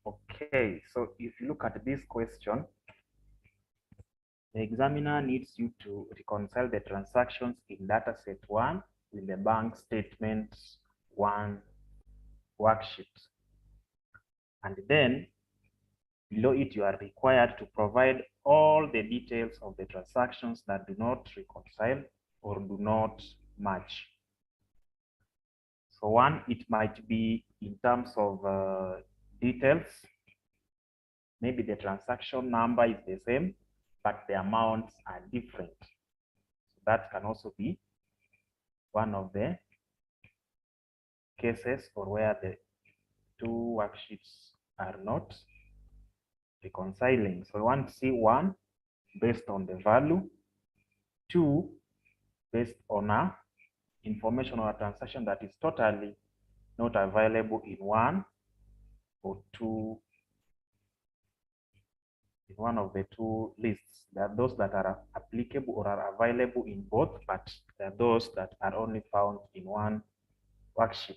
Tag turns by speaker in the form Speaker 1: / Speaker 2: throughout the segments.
Speaker 1: Okay, so if you look at this question, the examiner needs you to reconcile the transactions in dataset 1 with the bank statement 1 worksheet. And then below it, you are required to provide all the details of the transactions that do not reconcile or do not match. So one, it might be in terms of details. Maybe the transaction number is the same, but the amounts are different. So that can also be one of the cases or where the two worksheets are not reconciling. So we want to see one based on the value, two based on a information or a transaction that is totally not available in one or two, in one of the two lists. There are those that are applicable or are available in both, but there are those that are only found in one worksheet.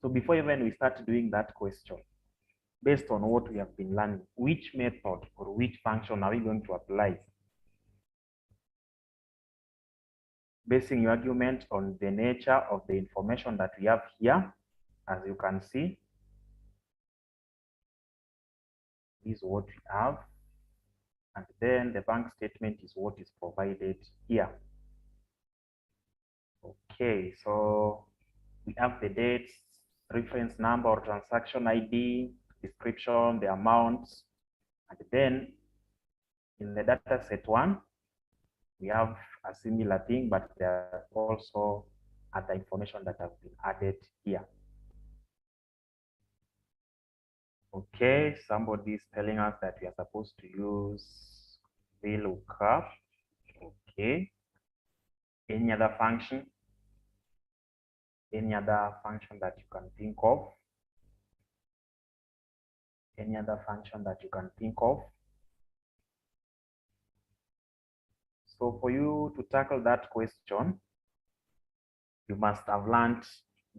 Speaker 1: So before even we start doing that question, based on what we have been learning, which method or which function are we going to apply? Basing your argument on the nature of the information that we have here, as you can see, this is what we have, and then the bank statement is what is provided here. Okay, so we have the dates, reference number or transaction ID, description, the amounts, and then in the data set 1, we have a similar thing, but there are also other information that have been added here. Okay, somebody is telling us that we are supposed to use VLOOKUP. Okay. Any other function? Any other function that you can think of? Any other function that you can think of? So for you to tackle that question, you must have learned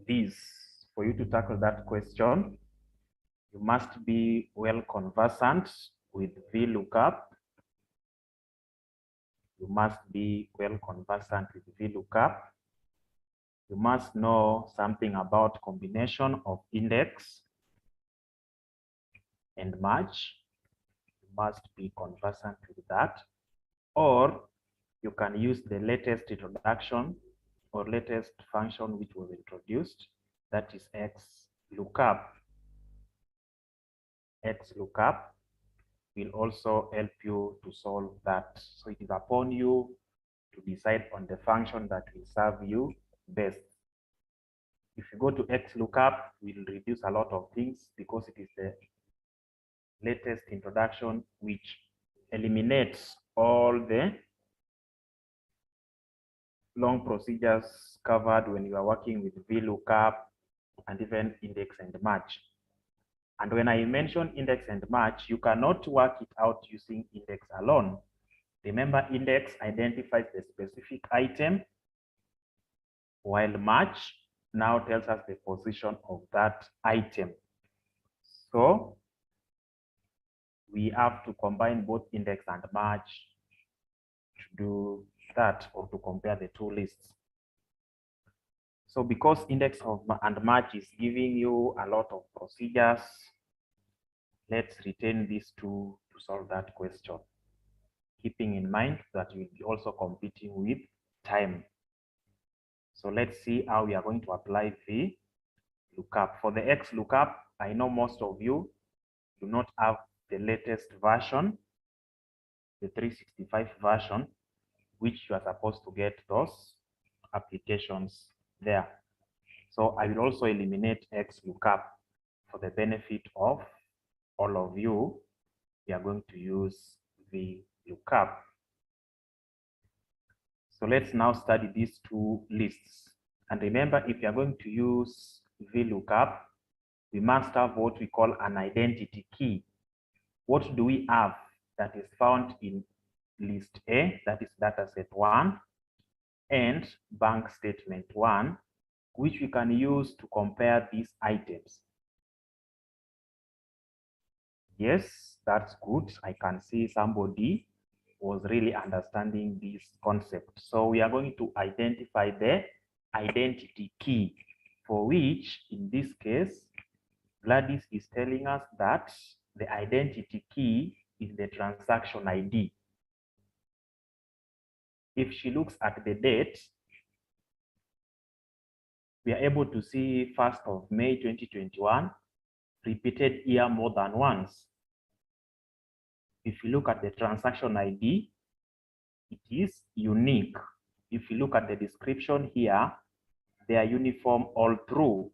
Speaker 1: this. For you to tackle that question, you must be well conversant with VLOOKUP. You must be well conversant with VLOOKUP. You must know something about combination of index and match. You must be conversant with that. Or you can use the latest introduction or latest function which was introduced, that is XLOOKUP. XLOOKUP will also help you to solve that. So it is upon you to decide on the function that will serve you best. If you go to XLOOKUP, we'll reduce a lot of things because it is the latest introduction which eliminates all the long procedures covered when you are working with VLOOKUP and even index and match. And when I mention index and match, you cannot work it out using index alone. Remember, index identifies the specific item, while match now tells us the position of that item. So we have to combine both index and match to do that, or to compare the two lists. So because index and match is giving you a lot of procedures, let's retain these two to solve that question, keeping in mind that you'll be also competing with time. So let's see how we are going to apply the lookup. For the XLOOKUP, I know most of you do not have the latest version, the 365 version, which you are supposed to get those applications there. So I will also eliminate XLOOKUP for the benefit of all of you. We are going to use the VLOOKUP. So let's now study these two lists. And remember, if you are going to use VLOOKUP, we must have what we call an identity key. What do we have that is found in list A, that is dataset 1, and bank statement 1, which we can use to compare these items. Yes, that's good. I can see somebody was really understanding this concept. So we are going to identify the identity key, for which in this case, Gladys is telling us that the identity key is the transaction ID. If she looks at the date, we are able to see 1st of May 2021, repeated year more than once. If you look at the transaction ID, it is unique. If you look at the description here, they are uniform all through.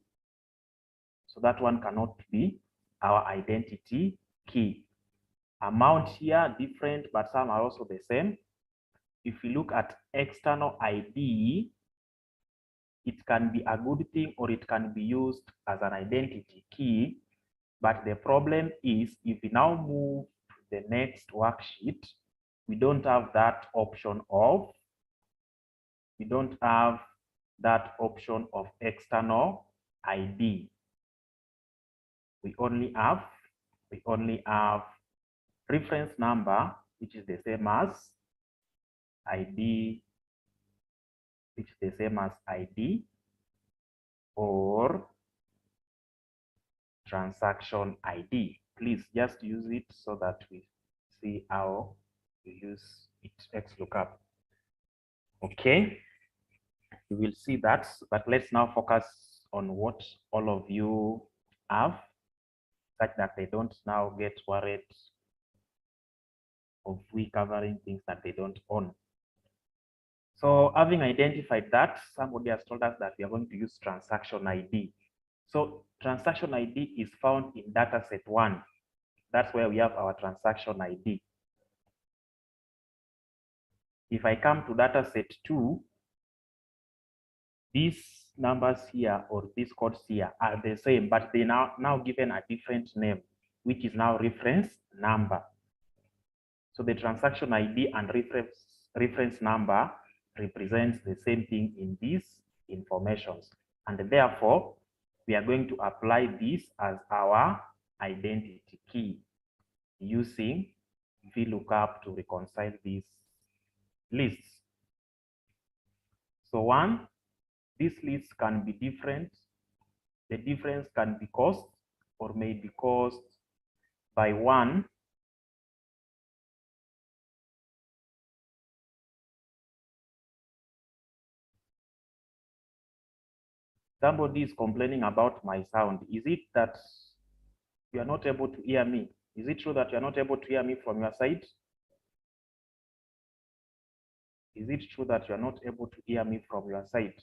Speaker 1: So that one cannot be our identity key. Amount here different, but some are also the same. If you look at external ID, it can be a good thing or it can be used as an identity key. But the problem is if we now move to the next worksheet, we don't have that option of external ID. We only have reference number, which is the same as ID, or transaction ID. Please just use it so that we see how we use it XLOOKUP. Okay, you will see that, but let's now focus on what all of you have, such that they don't now get worried of we covering things that they don't own. So having identified that, somebody has told us that we are going to use transaction ID. So transaction ID is found in dataset 1. That's where we have our transaction ID. If I come to dataset 2, these numbers here or these codes here are the same, but they now given a different name, which is now reference number. So the transaction ID and reference number represents the same thing in these informations. And therefore, we are going to apply this as our identity key using VLOOKUP to reconcile these lists. So one, these lists can be different. The difference can be caused or may be caused by one, somebody is complaining about my sound. Is it that you are not able to hear me? Is it true that you are not able to hear me from your side? Is it true that you are not able to hear me from your side?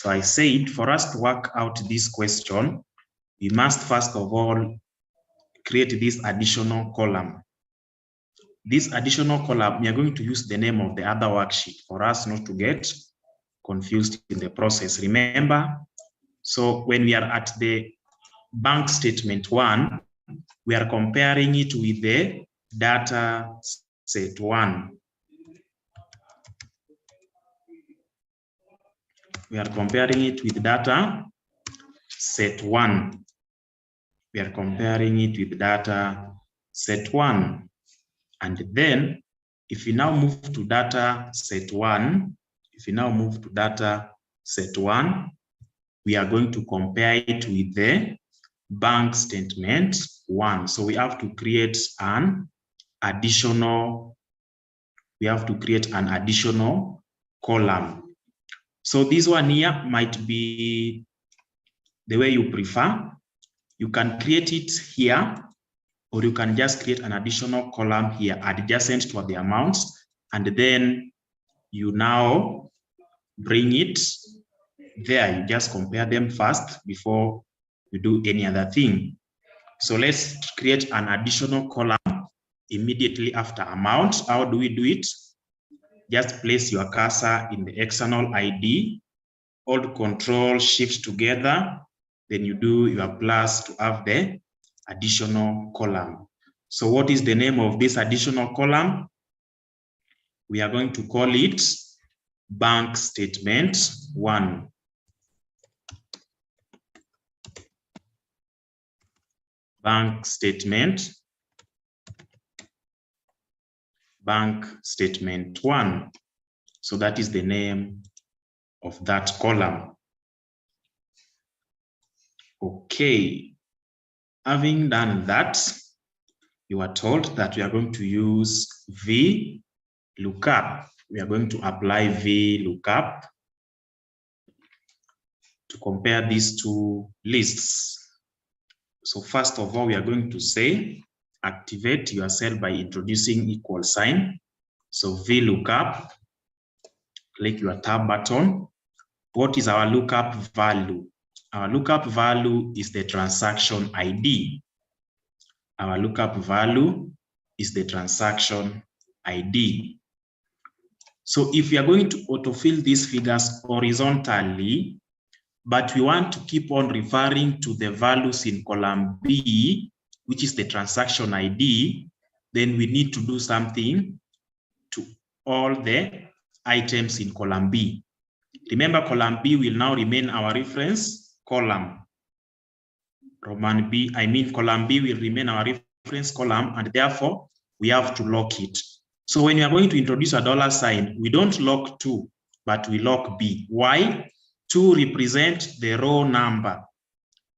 Speaker 2: So I said for us to work out this question, we must first of all create this additional column. This additional column, we are going to use the name of the other worksheet for us not to get confused in the process. Remember, so when we are at the bank statement 1, we are comparing it with the data set 1. We are comparing it with data set 1. We are comparing it with data set 1. And then if we now move to data set 1, we are going to compare it with the bank statement 1. So we have to create an additional, column. So this one here might be the way you prefer. You can create it here, or you can just create an additional column here adjacent to the amounts, and then you now bring it there. You just compare them first before you do any other thing. So let's create an additional column immediately after amount. How do we do it? Just place your cursor in the external ID, hold Control Shift together, then you do your plus to have the additional column. So what is the name of this additional column? We are going to call it bank statement 1. Bank statement 1. So that is the name of that column. Okay. Having done that, you are told that we are going to use VLOOKUP. We are going to apply VLOOKUP to compare these two lists. So first of all, we are going to say, activate your cell by introducing equal sign. So VLOOKUP, click your tab button. What is our lookup value? Our lookup value is the transaction ID. Our lookup value is the transaction ID. So if we are going to autofill these figures horizontally, but we want to keep on referring to the values in column B, which is the transaction ID, then we need to do something to all the items in column B. Remember, column B will now remain our reference column. Column B will remain our reference column, and therefore we have to lock it. So when you are going to introduce a dollar sign, we don't lock 2, but we lock B. Why? 2 represent the row number.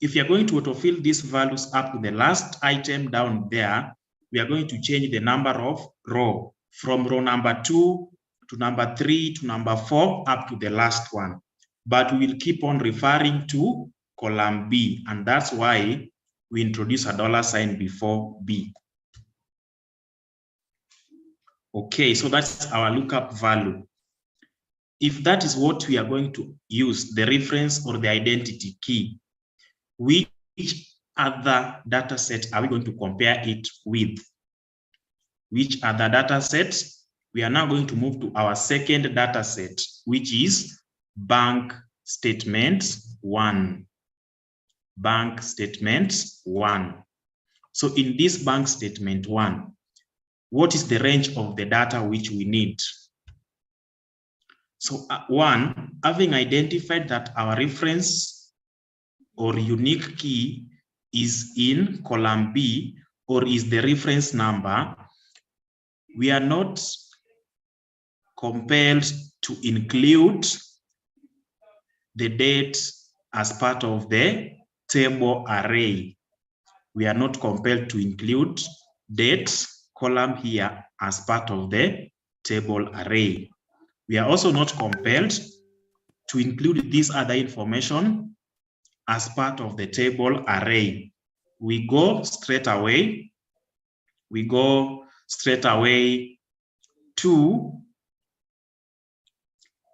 Speaker 2: If you are going to autofill these values up to the last item down there, we are going to change the number of row from row number 2 to number 3 to number 4 up to the last one. But we will keep on referring to column B, and that's why we introduce a dollar sign before B. Okay, so that's our lookup value. If that is what we are going to use, the reference or the identity key, which other data set are we going to compare it with? Which other data set? We are now going to move to our second data set, which is bank statement 1. Bank statement 1. So in this bank statement 1, what is the range of the data which we need? So 1, having identified that our reference or unique key is in column B or is the reference number, we are not compelled to include the date as part of the table array. We are not compelled to include date column here as part of the table array. We are also not compelled to include this other information as part of the table array. We go straight away to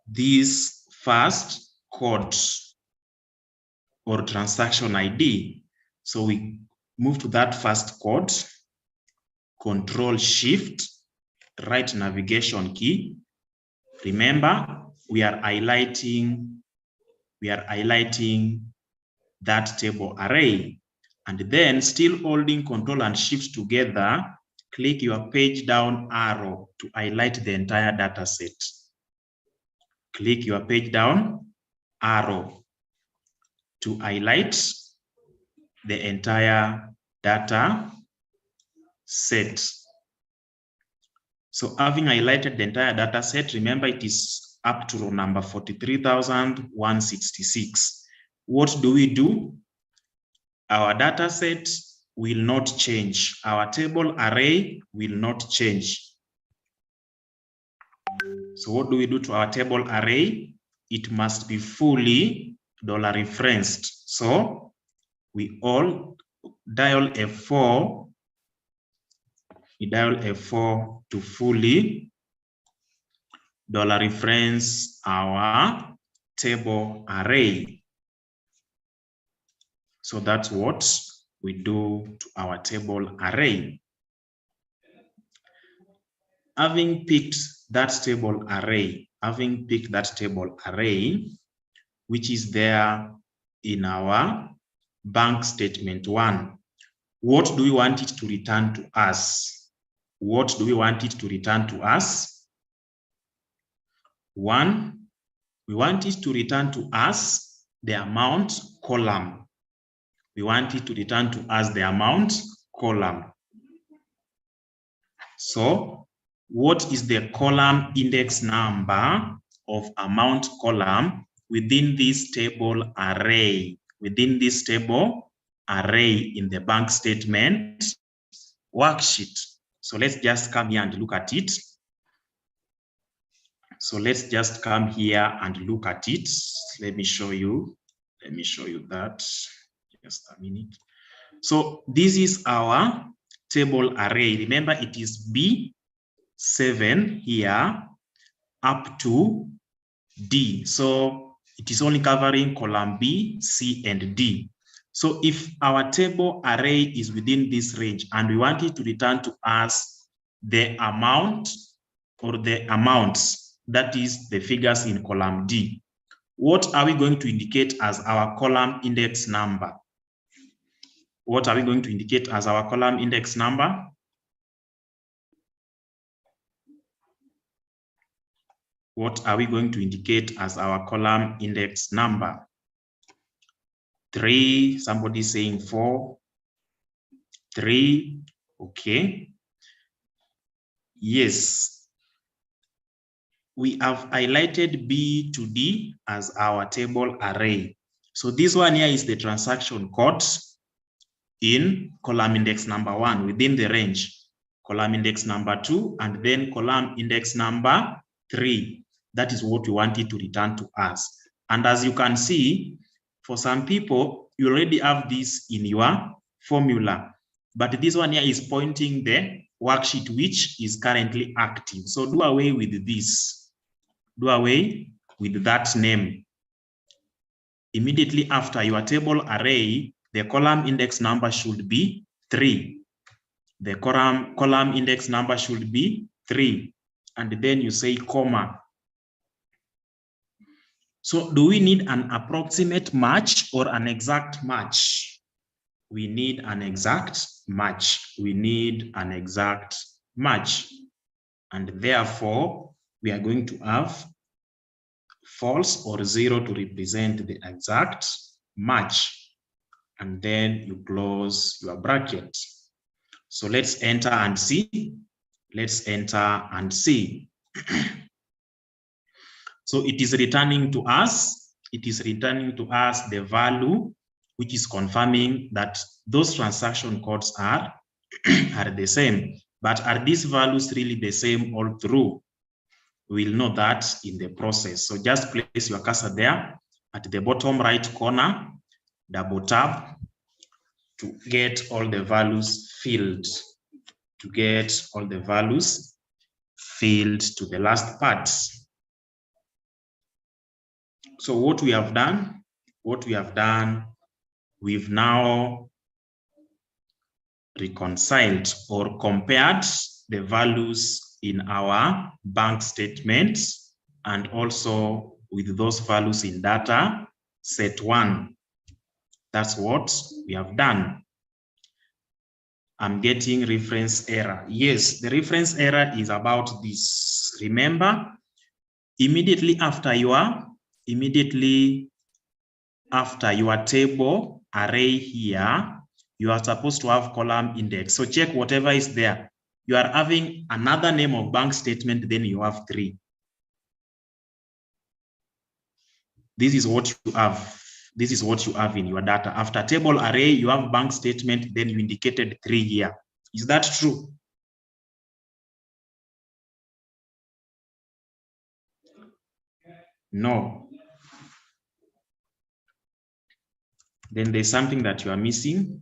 Speaker 2: this first code or transaction ID. So we move to that first code, Control Shift, right navigation key. Remember, we are highlighting that table array, and then still holding Control and Shift together, click your page down arrow to highlight the entire data set. Click your page down arrow to highlight the entire data set. So having highlighted the entire data set, remember it is up to row number 43,166. What do we do? Our data set will not change. Our table array will not change. So what do we do to our table array? It must be fully $referenced. So we all dial F4. We dial F4 to fully $reference our table array. So that's what we do to our table array. Having picked that table array, which is there in our bank statement 1, what do we want it to return to us? What do we want it to return to us? 1, we want it to return to us the amount column. We want it to return to us the amount column. So what is the column index number of amount column within this table array? Within this table array in the bank statement worksheet. So let's just come here and look at it. So let's just come here and look at it. Let me show you that. Just a minute. So this is our table array. Remember, it is B7 here up to D. So it is only covering column B, C, and D. So if our table array is within this range and we want it to return to us the amount or the amounts, that is the figures in column D, what are we going to indicate as our column index number? What are we going to indicate as our column index number? What are we going to indicate as our column index number? 3, somebody saying 4, 3, okay. Yes, we have highlighted B to D as our table array. So this one here is the transaction code in column index number 1 within the range, column index number 2, and then column index number 3. That is what we want it to return to us. And as you can see, for some people, you already have this in your formula, but this one here is pointing the worksheet which is currently active. So do away with this. Do away with that name. Immediately after your table array, the column index number should be 3. The column index number should be 3. And then you say comma. So do we need an approximate match or an exact match? We need an exact match. We need an exact match. And therefore, we are going to have false or 0 to represent the exact match. And then you close your bracket. So let's enter and see. Let's enter and see. So it is returning to us. It is returning to us the value, which is confirming that those transaction codes are the same. But are these values really the same all through? We'll know that in the process. So just place your cursor there at the bottom right corner, double tap to get all the values filled, to get all the values filled to the last part. So what we have done, we've now reconciled or compared the values in our bank statements and also with those values in data set 1. That's what we have done. I'm getting reference error. Yes, the reference error is about this. Remember, immediately after your table array here, you are supposed to have column index. So check whatever is there. You are having another name of bank statement, then you have 3. This is what you have. This is what you have in your data. After table array, you have bank statement, then you indicated 3 here. Is that true? No. Then there's something that you are missing.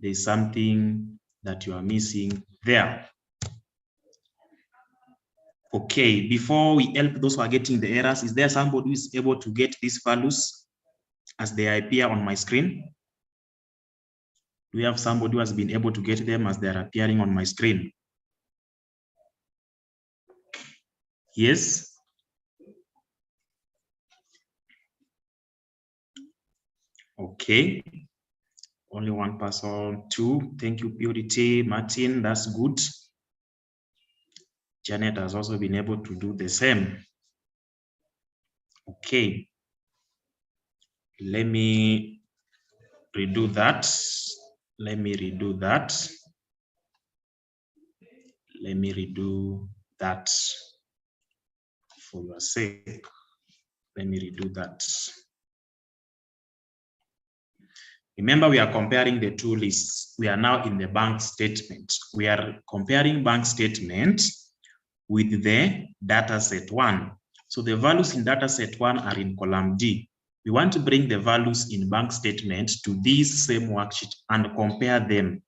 Speaker 2: There's something that you are missing there. Okay, before we help those who are getting the errors, is there somebody who is able to get these values as they appear on my screen? Do we have somebody who has been able to get them as they are appearing on my screen? Yes? Okay. Only one person, 2. Thank you, Purity. Martin, that's good. Janet has also been able to do the same. Okay. Let me redo that. Let me redo that for your sake. Let me redo that. Remember, we are comparing the 2 lists. We are now in the bank statement. We are comparing bank statement with the data set 1. So the values in data set 1 are in column D. We want to bring the values in bank statement to this same worksheet and compare them.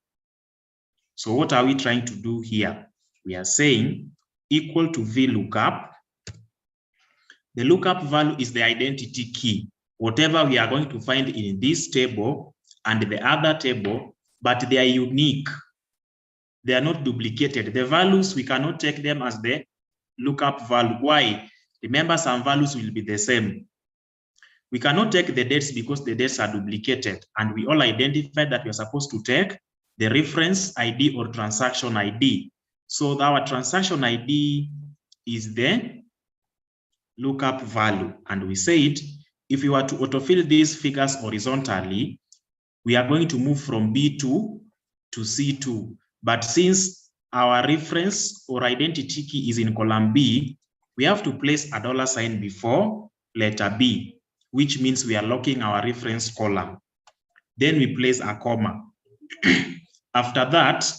Speaker 2: So what are we trying to do here? We are saying equal to VLOOKUP. The lookup value is the identity key. Whatever we are going to find in this table and the other table, but they are unique. They are not duplicated. The values, we cannot take them as the lookup value. Why? Remember, some values will be the same. We cannot take the dates because the dates are duplicated, and we all identified that we are supposed to take the reference ID or transaction ID. So our transaction ID is the lookup value, and we said if we were to autofill these figures horizontally, we are going to move from B2 to C2. But since our reference or identity key is in column B, we have to place a $ before letter B, which means we are locking our reference column. Then we place a comma. After that,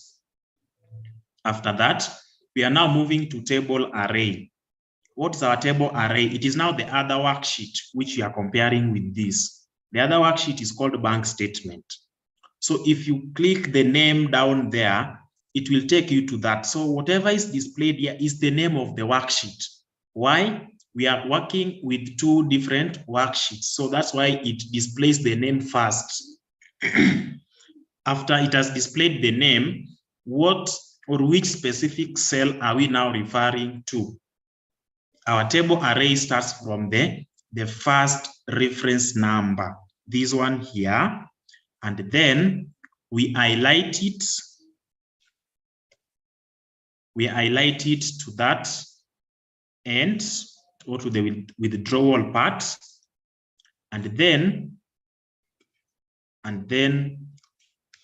Speaker 2: we are now moving to table array. What is our table array? It is now the other worksheet which we are comparing with this. The other worksheet is called bank statement. So if you click the name down there, it will take you to that. So whatever is displayed here is the name of the worksheet. Why? We are working with 2 different worksheets. So that's why it displays the name first. After it has displayed the name, what or which specific cell are we now referring to? Our table array starts from the first reference number, this one here, and then we highlight it. We highlight it to that end or to the withdrawal part, and then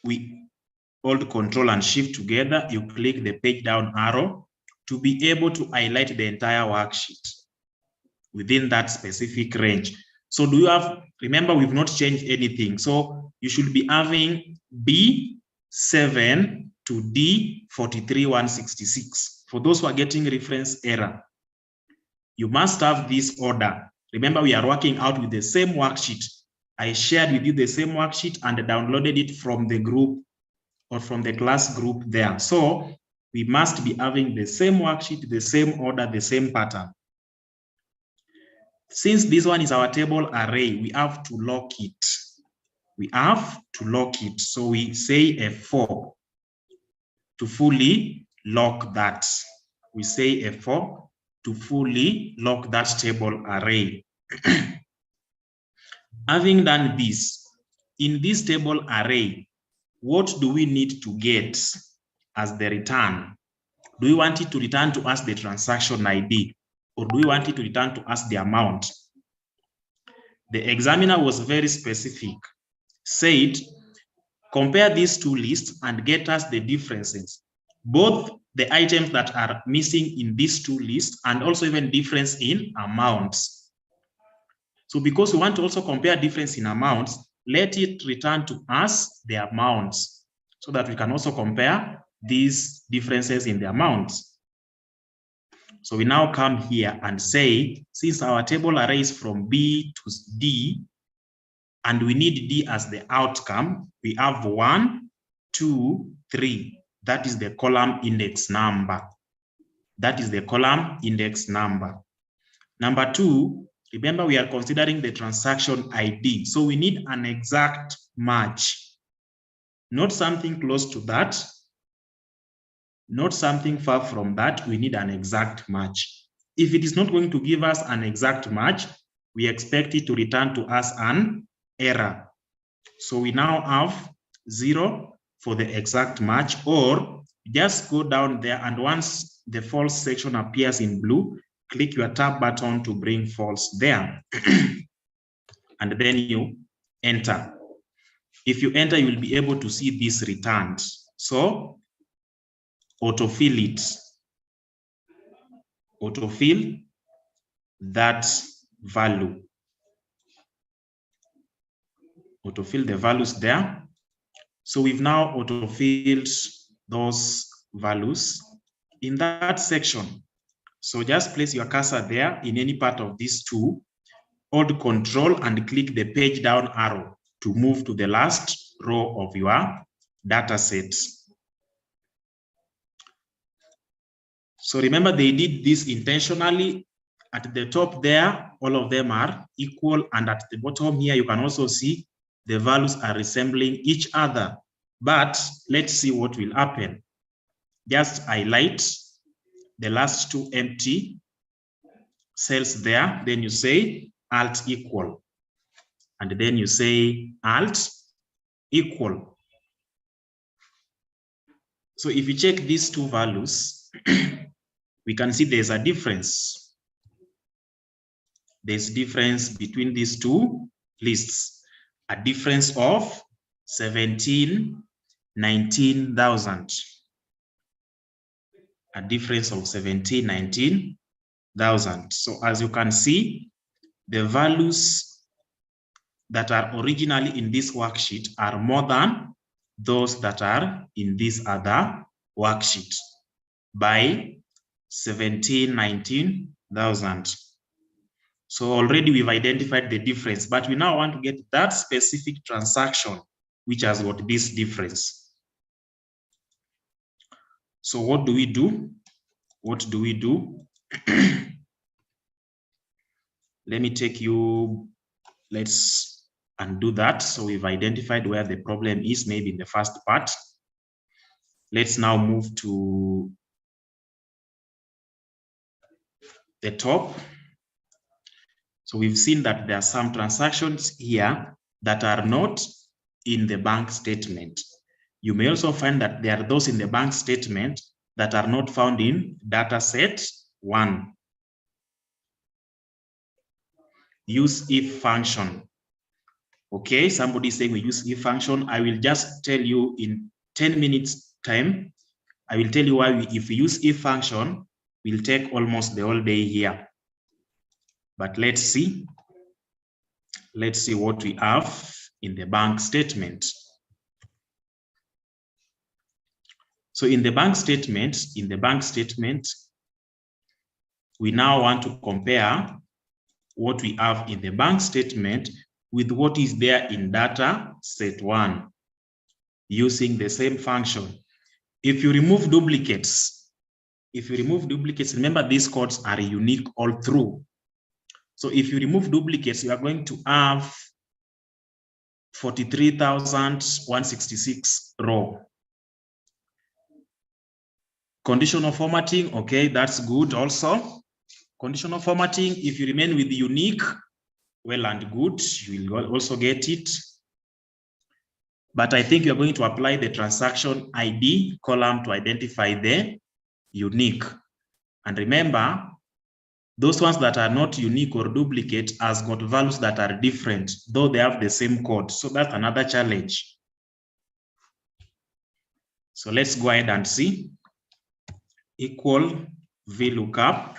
Speaker 2: we hold Control and Shift together. You click the page down arrow to be able to highlight the entire worksheet within that specific range. So do you have, remember, we've not changed anything. So you should be having B7 to D43166. For those who are getting reference error, you must have this order. Remember, we are working out with the same worksheet. I shared with you the same worksheet and downloaded it from the group or from the class group there. So we must be having the same worksheet, the same order, the same pattern. Since this one is our table array, we have to lock it. We have to lock it. So we say F4 to fully lock that. We say F4 to fully lock that table array. Having done this, in this table array, what do we need to get as the return? Do we want it to return to us the transaction ID, or do we want it to return to us the amount? The examiner was very specific, said, compare these two lists and get us the differences, both the items that are missing in these two lists and also even difference in amounts. So because we want to also compare difference in amounts, let it return to us the amounts so that we can also compare these differences in the amounts. So we now come here and say, since our table array is from B to D, and we need D as the outcome, we have 1, 2, 3. That is the column index number. That is the column index number. Number 2, remember we are considering the transaction ID. So we need an exact match. Not something close to that. Not something far from that. We need an exact match. If it is not going to give us an exact match, we expect it to return to us an error. So we now have 0 for the exact match, or just go down there and once the false section appears in blue, click your tab button to bring false there. And then you enter. If you enter, you will be able to see this returned. So autofill it. Autofill that value. Autofill the values there. So we've now autofilled those values in that section. So just place your cursor there in any part of these two, hold Control and click the page down arrow to move to the last row of your data set. So remember, they did this intentionally. At the top there, all of them are equal, and at the bottom here, you can also see the values are resembling each other. But let's see what will happen. Just highlight the last two empty cells there, then you say alt equal, and then you say alt equal. So if you check these two values, we can see there's a difference. There's difference between these two lists, a difference of 19,000. A difference of 19,000. So as you can see, the values that are originally in this worksheet are more than those that are in this other worksheet by 19,000. So already we've identified the difference, but we now want to get that specific transaction which has got this difference. So what do we do? What do we do? Let me take you, let's undo that. So we've identified where the problem is, maybe in the first part. Let's now move to the top. So we've seen that there are some transactions here that are not in the bank statement. You may also find that there are those in the bank statement that are not found in data set 1. Use if function. Okay, somebody saying we use if function. I will just tell you in 10 minutes time. I will tell you why if we use if function, we'll take almost the whole day here. But let's see. Let's see what we have in the bank statement. So in the bank statement, we now want to compare what we have in the bank statement with what is there in data set 1 using the same function. If you remove duplicates, remember these codes are unique all through. So if you remove duplicates, you are going to have 43,166 row. Conditional formatting, okay, that's good also. Conditional formatting, if you remain with unique, well and good, you will also get it. But I think you're going to apply the transaction ID column to identify the unique. And remember, those ones that are not unique or duplicate has got values that are different, though they have the same code. So that's another challenge. So let's go ahead and see. Equal VLOOKUP.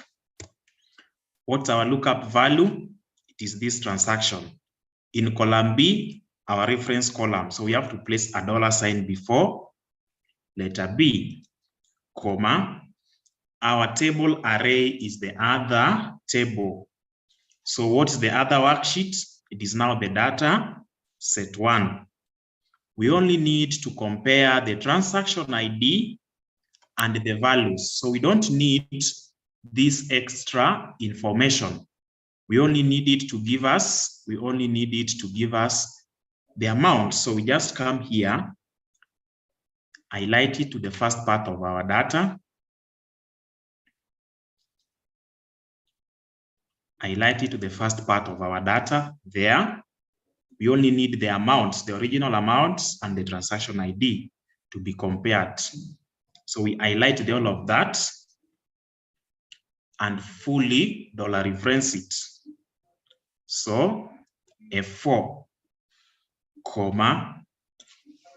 Speaker 2: What's our lookup value? It is this transaction. In column B, our reference column. So we have to place a $sign before letter B, comma. Our table array is the other table. So what is the other worksheet? It is now the data set 1. We only need to compare the transaction ID and the values. So we don't need this extra information. We only need it to give us, the amount. So we just come here, highlight it to the first part of our data. Highlight it to the first part of our data there. We only need the amounts, the original amounts and the transaction ID to be compared. So we highlight all of that and fully $reference it. So F4, comma.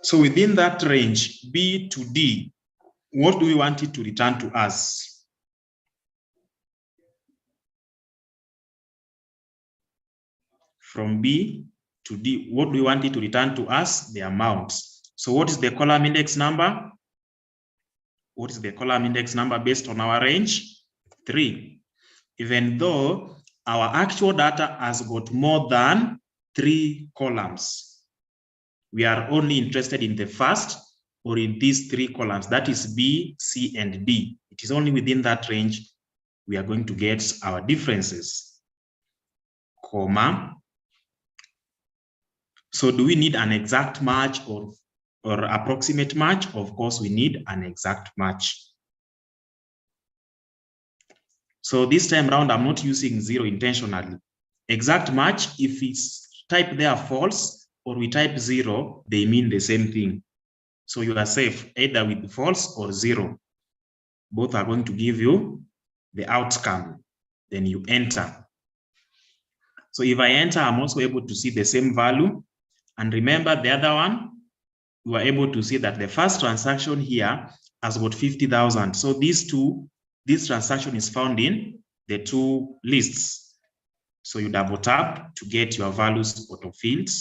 Speaker 2: So within that range, B to D, what do we want it to return to us? From B to D, what do we want it to return to us? The amount. So what is the column index number? What is the column index number based on our range? 3. Even though our actual data has got more than 3 columns, we are only interested in the first or in these 3 columns, that is B, C, and D. It is only within that range we are going to get our differences, comma. So do we need an exact match or approximate match? Of course, we need an exact match. So this time around, I'm not using 0 intentionally. Exact match, if it's type there false or we type 0, they mean the same thing. So you are safe either with false or 0. Both are going to give you the outcome. Then you enter. So if I enter, I'm also able to see the same value. And remember the other one, we were able to see that the first transaction here has got 50,000. So this transaction is found in the 2 lists. So you double tap to get your values autofilled.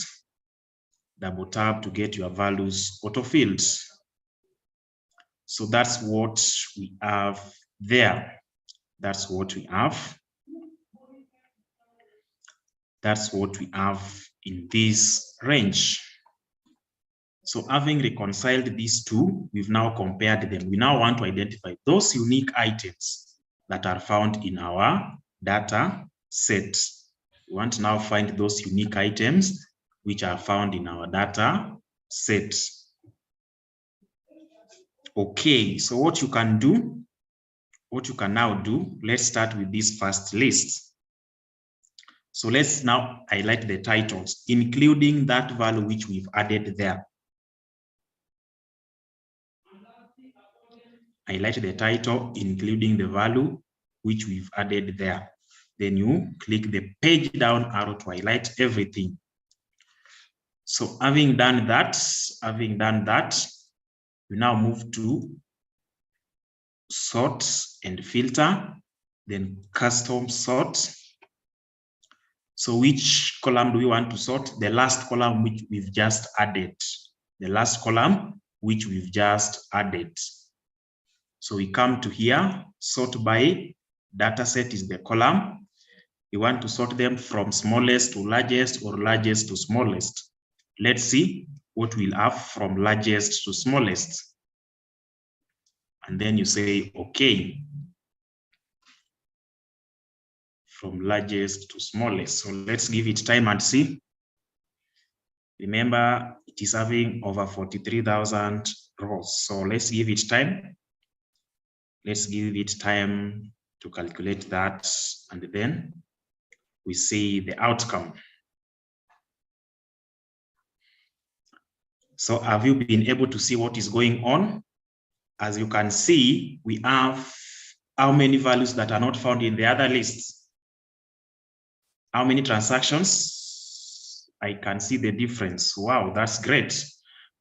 Speaker 2: Double tap to get your values autofilled. So that's what we have there. That's what we have. That's what we have in this range. So having reconciled these two, we've now compared them. We now want to identify those unique items that are found in our data set. We want to now find those unique items which are found in our data set. Okay, so what you can now do, let's start with this first list. So let's now highlight the titles, including that value which we've added there. Highlight the title, including the value which we've added there. Then you click the page down arrow to highlight everything. So having done that, we now move to sort and filter, then custom sort. So which column do we want to sort? The last column which we've just added. The last column which we've just added. So we come to here, sort by dataset is the column. We want to sort them from smallest to largest or largest to smallest. Let's see what we'll have from largest to smallest. And then you say, okay. from largest to smallest. So let's give it time and see. Remember, it is having over 43,000 rows. So let's give it time. Let's give it time to calculate that, and then we see the outcome. So have you been able to see what is going on? As you can see, we have how many values that are not found in the other lists? How many transactions? I can see the difference. Wow, that's great.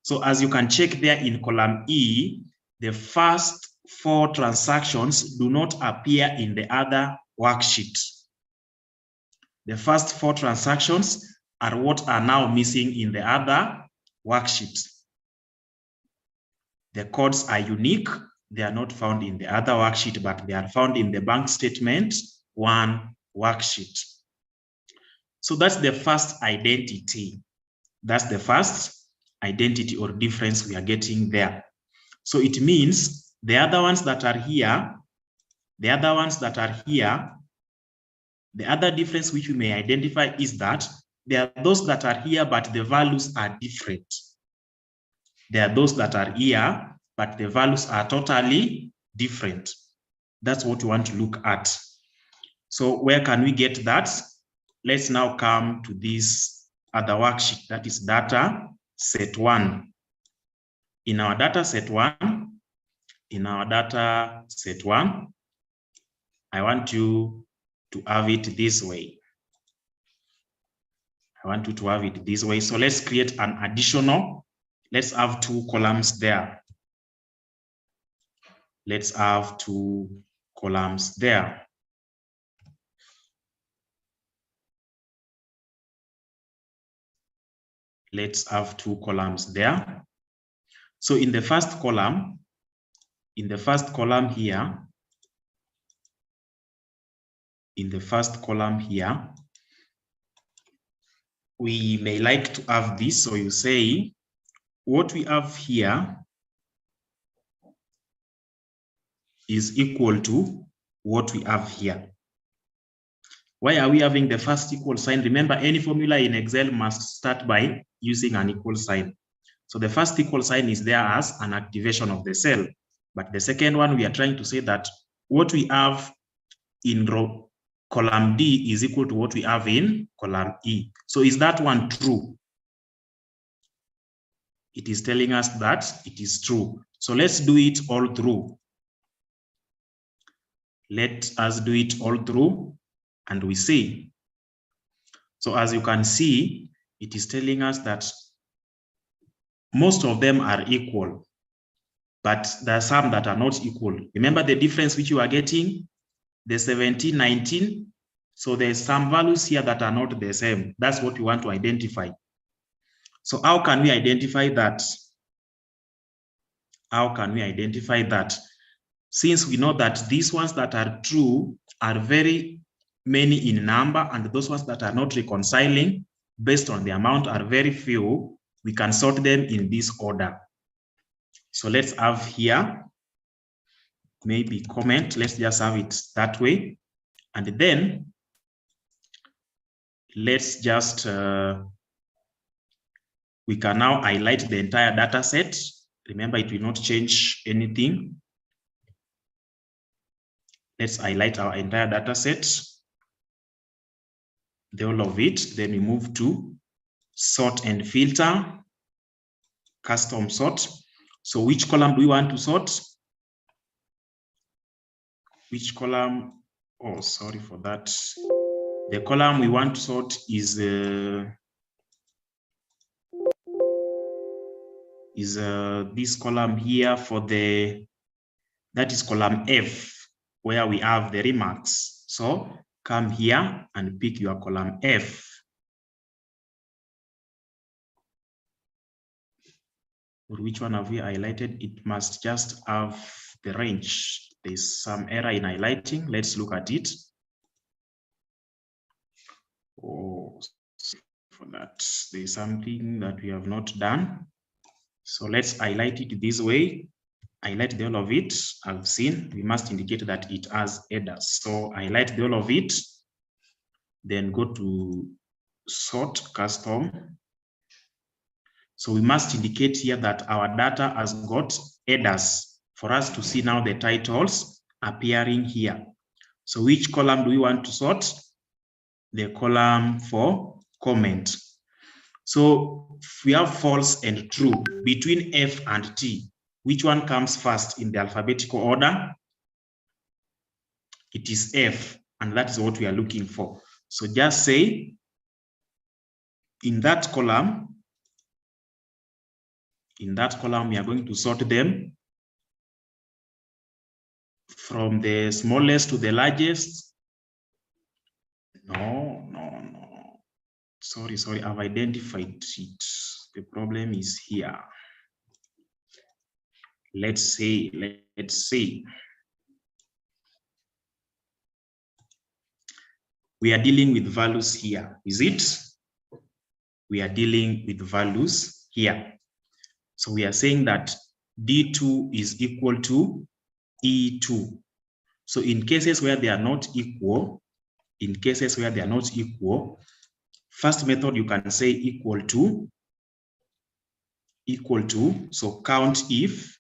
Speaker 2: So as you can check there in column E, the first 4 transactions do not appear in the other worksheet. The first 4 transactions are what are now missing in the other worksheet. The codes are unique. They are not found in the other worksheet, but they are found in the bank statement 1 worksheet. So that's the first identity. That's the first identity or difference we are getting there. So it means the other ones that are here, the other difference which we may identify is that there are those that are here, but the values are different. There are those that are here, but the values are totally different. That's what we want to look at. So where can we get that? Let's now come to this other worksheet, that is data set 1. In our data set 1, I want you to have it this way. So let's create an additional. Let's have 2 columns there. Let's have 2 columns there. Let's have 2 columns there. So in the first column, here, we may like to have this. So you say, what we have here is equal to what we have here. Why are we having the first equal sign? Remember, any formula in Excel must start by using an equal sign. So the first equal sign is there as an activation of the cell. But the second one, we are trying to say that what we have in column D is equal to what we have in column E. So is that one true? It is telling us that it is true. So let's do it all through. Let us do it all through, and we see. So as you can see, it is telling us that most of them are equal, but there are some that are not equal. Remember the difference which you are getting? The 17, 19. So there's some values here that are not the same. That's what we want to identify. So how can we identify that? Since we know that these ones that are true are very many in number, and those ones that are not reconciling based on the amount are very few, we can sort them in this order. So let's have here, maybe comment, let's just have it that way. And then let's just, we can now highlight the entire data set. Remember, it will not change anything. Let's highlight our entire data set, the whole of it. Then we move to sort and filter, custom sort. So which column do we want to sort? Which column? Oh, sorry for that. The column we want to sort is this column here for the, that is column F, where we have the remarks. So come here and pick your column F. Which one have we highlighted? It must just have the range. There's some error in highlighting. Let's look at it. Oh, for that, there's something that we have not done. So let's highlight it this way. Highlight the whole of it. I've seen we must indicate that it has headers. So highlight the whole of it. then go to sort custom. So we must indicate here that our data has got headers for us to see now the titles appearing here. So which column do we want to sort? The column for comment. So if we have false and true between F and T, which one comes first in the alphabetical order? It is F, and that is what we are looking for. So just say in that column, we are going to sort them from the smallest to the largest. No. Sorry, I've identified it. The problem is here. Let's say. We are dealing with values here, is it? We are dealing with values here. So we are saying that D2 is equal to E2. So in cases where they are not equal, first method you can say equal to, so count if,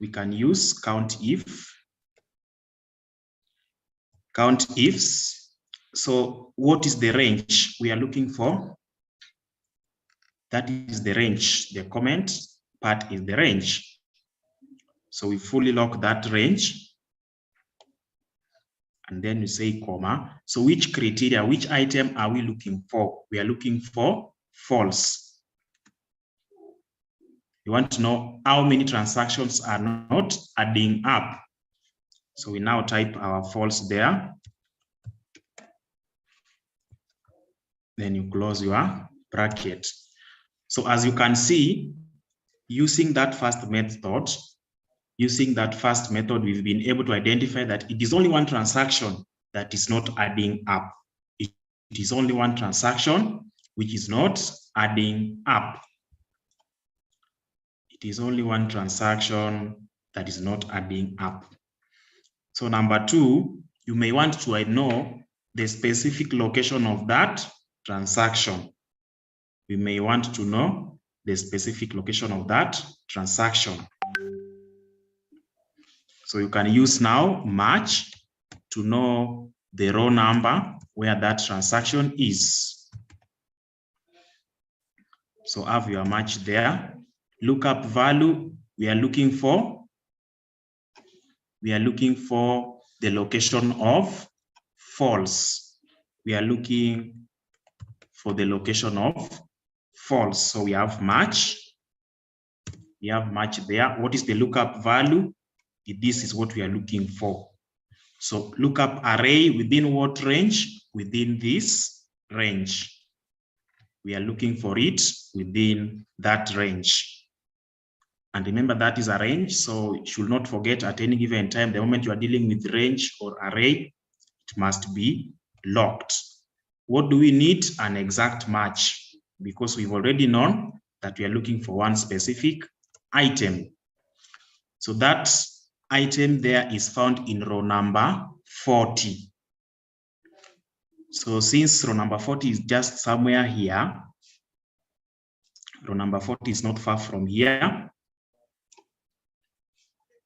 Speaker 2: we can use count ifs. So what is the range we are looking for? That is the range. The comment part is the range. So we fully lock that range. And then we say comma. So which criteria, which item are we looking for? We are looking for false. We want to know how many transactions are not adding up. So we now type our false there. Then you close your bracket. So as you can see, using that first method, we've been able to identify that it is only one transaction that is not adding up. It is only one transaction which is not adding up. It is only one transaction that is not adding up. So number two, you may want to know the specific location of that transaction. We may want to know the specific location of that transaction. So you can use now match to know the row number where that transaction is. So have your match there. Lookup value, we are looking for the location of false. We are looking for the location of false. So we have match. We have match there. What is the lookup value? This is what we are looking for. So lookup array within what range? Within this range. We are looking for it within that range. And remember that is a range, so you should not forget at any given time, the moment you are dealing with range or array, it must be locked. What do we need? An exact match, because we've already known that we are looking for one specific item. So that item there is found in row number 40. So since row number 40 is just somewhere here, row number 40 is not far from here.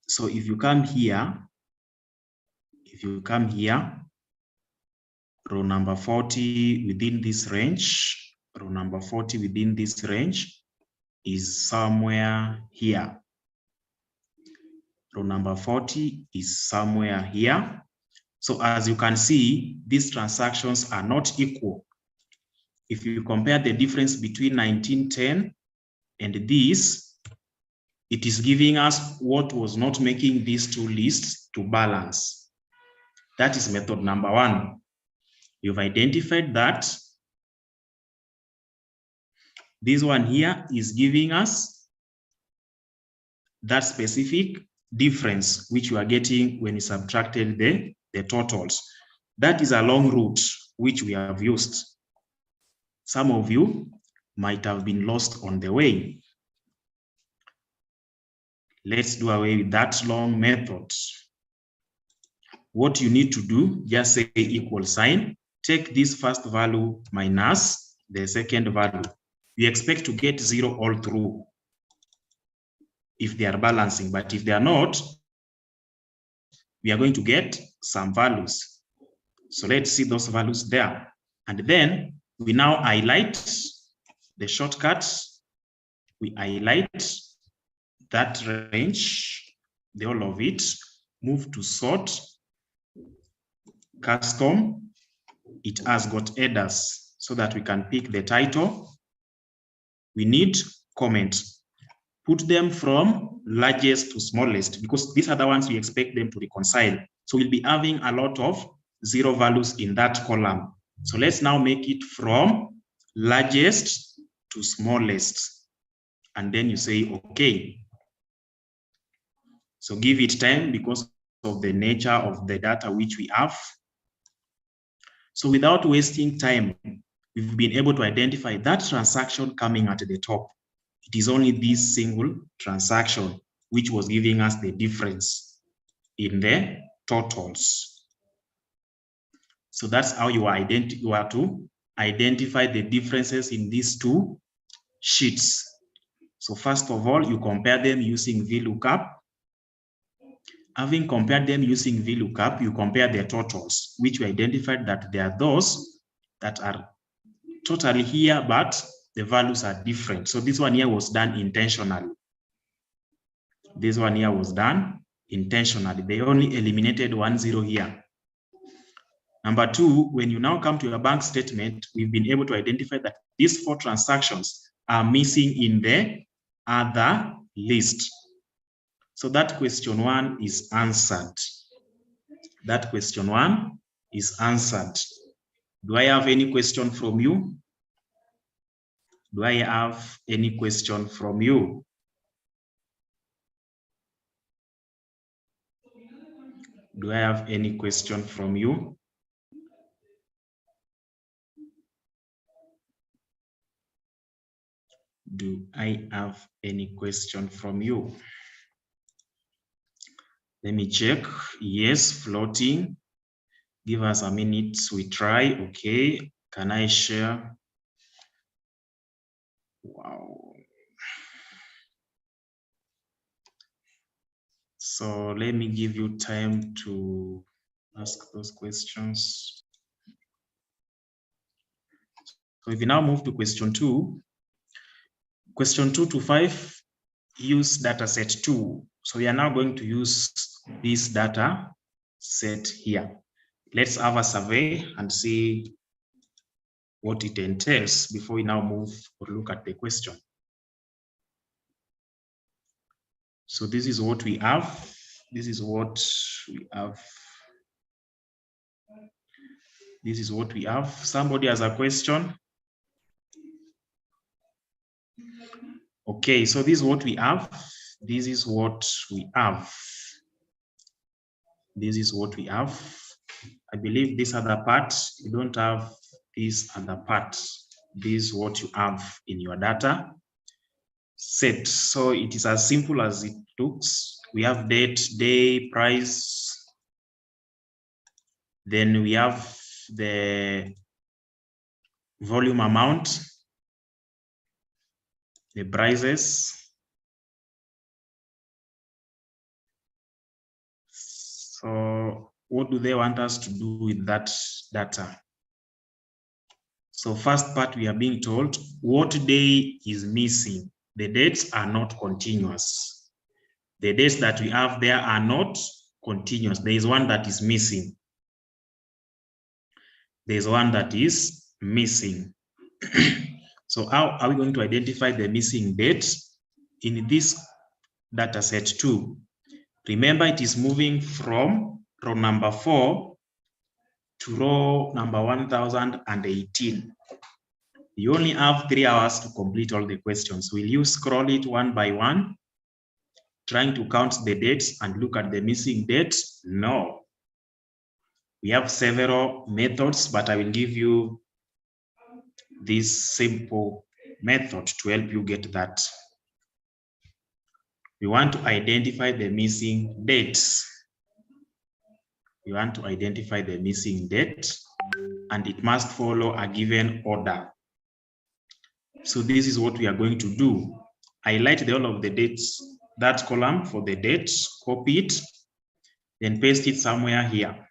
Speaker 2: So if you come here, row number 40 within this range, row number 40 within this range is somewhere here. Row number 40 is somewhere here. So as you can see, these transactions are not equal. If you compare the difference between 1910 and this, it is giving us what was not making these two lists to balance. That is method number one. You've identified that this one here is giving us that specific difference which you are getting when you subtracted the totals. That is a long route which we have used. Some of you might have been lost on the way. Let's do away with that long method. What you need to do, just say equal sign. take this first value minus the second value. We expect to get 0 all through if they are balancing, but if they are not, we are going to get some values. So let's see those values there. And then we now highlight the shortcuts. We highlight that range, the whole of it, move to sort, custom. It has got headers so that we can pick the title. We need comment. Put them from largest to smallest because these are the ones we expect them to reconcile. So we'll be having a lot of 0 values in that column. So let's now make it from largest to smallest. And then you say, okay. So give it time because of the nature of the data which we have. So without wasting time, we've been able to identify that transaction coming at the top. It is only this single transaction which was giving us the difference in the totals. So that's how you are to identify the differences in these two sheets. So first of all, you compare them using VLOOKUP. Having compared them using VLOOKUP, you compare their totals, which you identified that there are those that are totally here, but the values are different. So this one here was done intentionally. This one here was done intentionally. They only eliminated 1 0 here. Number 2, when you now come to your bank statement, we've been able to identify that these 4 transactions are missing in the other list. So that question 1 is answered. That question 1 is answered. Do I have any question from you? Do I have any question from you? Do I have any question from you? Do I have any question from you? Let me check. Yes, floating. Give us a minute. We try. Okay. Can I share? Wow. So let me give you time to ask those questions. So if you now move to question 2, question 2 to 5, use data set 2. So we are now going to use this data set here. Let's have a survey and see what it entails before we now move or look at the question. So this is what we have. This is what we have. This is what we have. Somebody has a question? Okay, so this is what we have. This is what we have. This is what we have. I believe this other part, you don't have this other part. This is what you have in your data set. So it is as simple as it looks. We have date, day, price. Then we have the volume amount, the prices. So what do they want us to do with that data? So first part, we are being told what day is missing. The dates are not continuous. The dates that we have there are not continuous. There is one that is missing. There is one that is missing. So how are we going to identify the missing date in this data set 2? Remember, it is moving from row number 4 to row number 1018. You only have 3 hours to complete all the questions. Will you scroll it one by one, trying to count the dates and look at the missing dates? No. We have several methods, but I will give you this simple method to help you get that. We want to identify the missing dates. We want to identify the missing date. and it must follow a given order. So this is what we are going to do. Highlight all of the dates, that column for the date, copy it, then paste it somewhere here.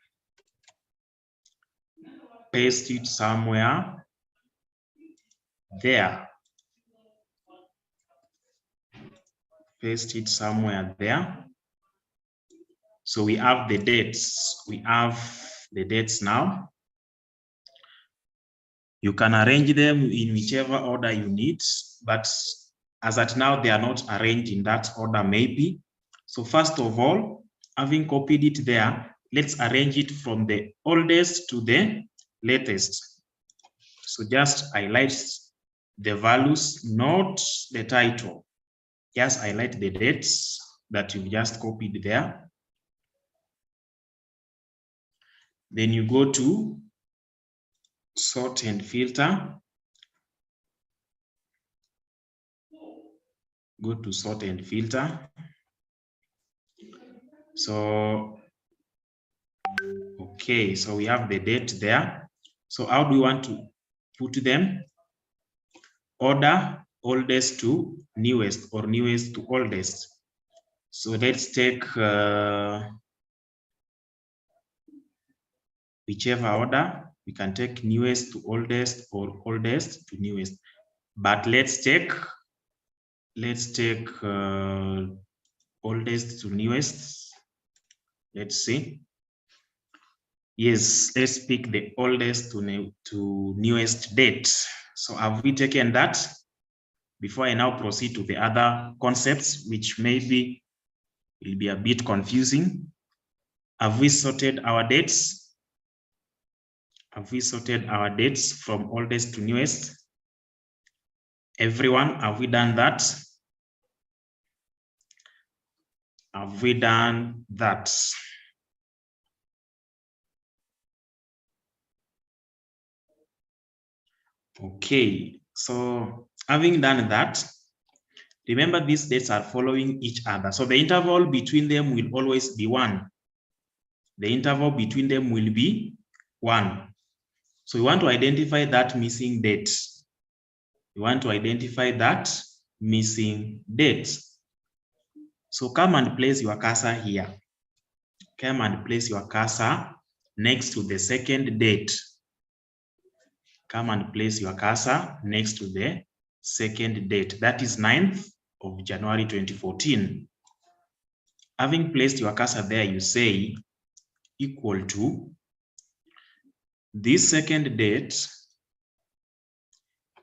Speaker 2: Paste it somewhere there. Paste it somewhere there. So we have the dates. We have the dates now. You can arrange them in whichever order you need, but as at now, they are not arranged in that order maybe. So first of all, having copied it there, let's arrange it from the oldest to the latest. So just highlight the values, not the title. Just highlight the dates that you just copied there. Then you go to sort and filter. Go to sort and filter. So, okay, so we have the date there. So how do we want to put them? Order oldest to newest or newest to oldest. So let's take whichever order. We can take newest to oldest or oldest to newest. But let's take oldest to newest. Let's see. Yes, let's pick the oldest to newest date. So have we taken that? Before I now proceed to the other concepts, which maybe will be a bit confusing. Have we sorted our dates? Have we sorted our dates from oldest to newest? Everyone, have we done that? Have we done that? Okay, so having done that, remember these dates are following each other. So the interval between them will always be 1. The interval between them will be 1. So we want to identify that missing date. We want to identify that missing date. So come and place your cursor here. Come and place your cursor next to the second date. Come and place your cursor next to the second date. That is 9th of January 2014. Having placed your cursor there, you say equal to this second date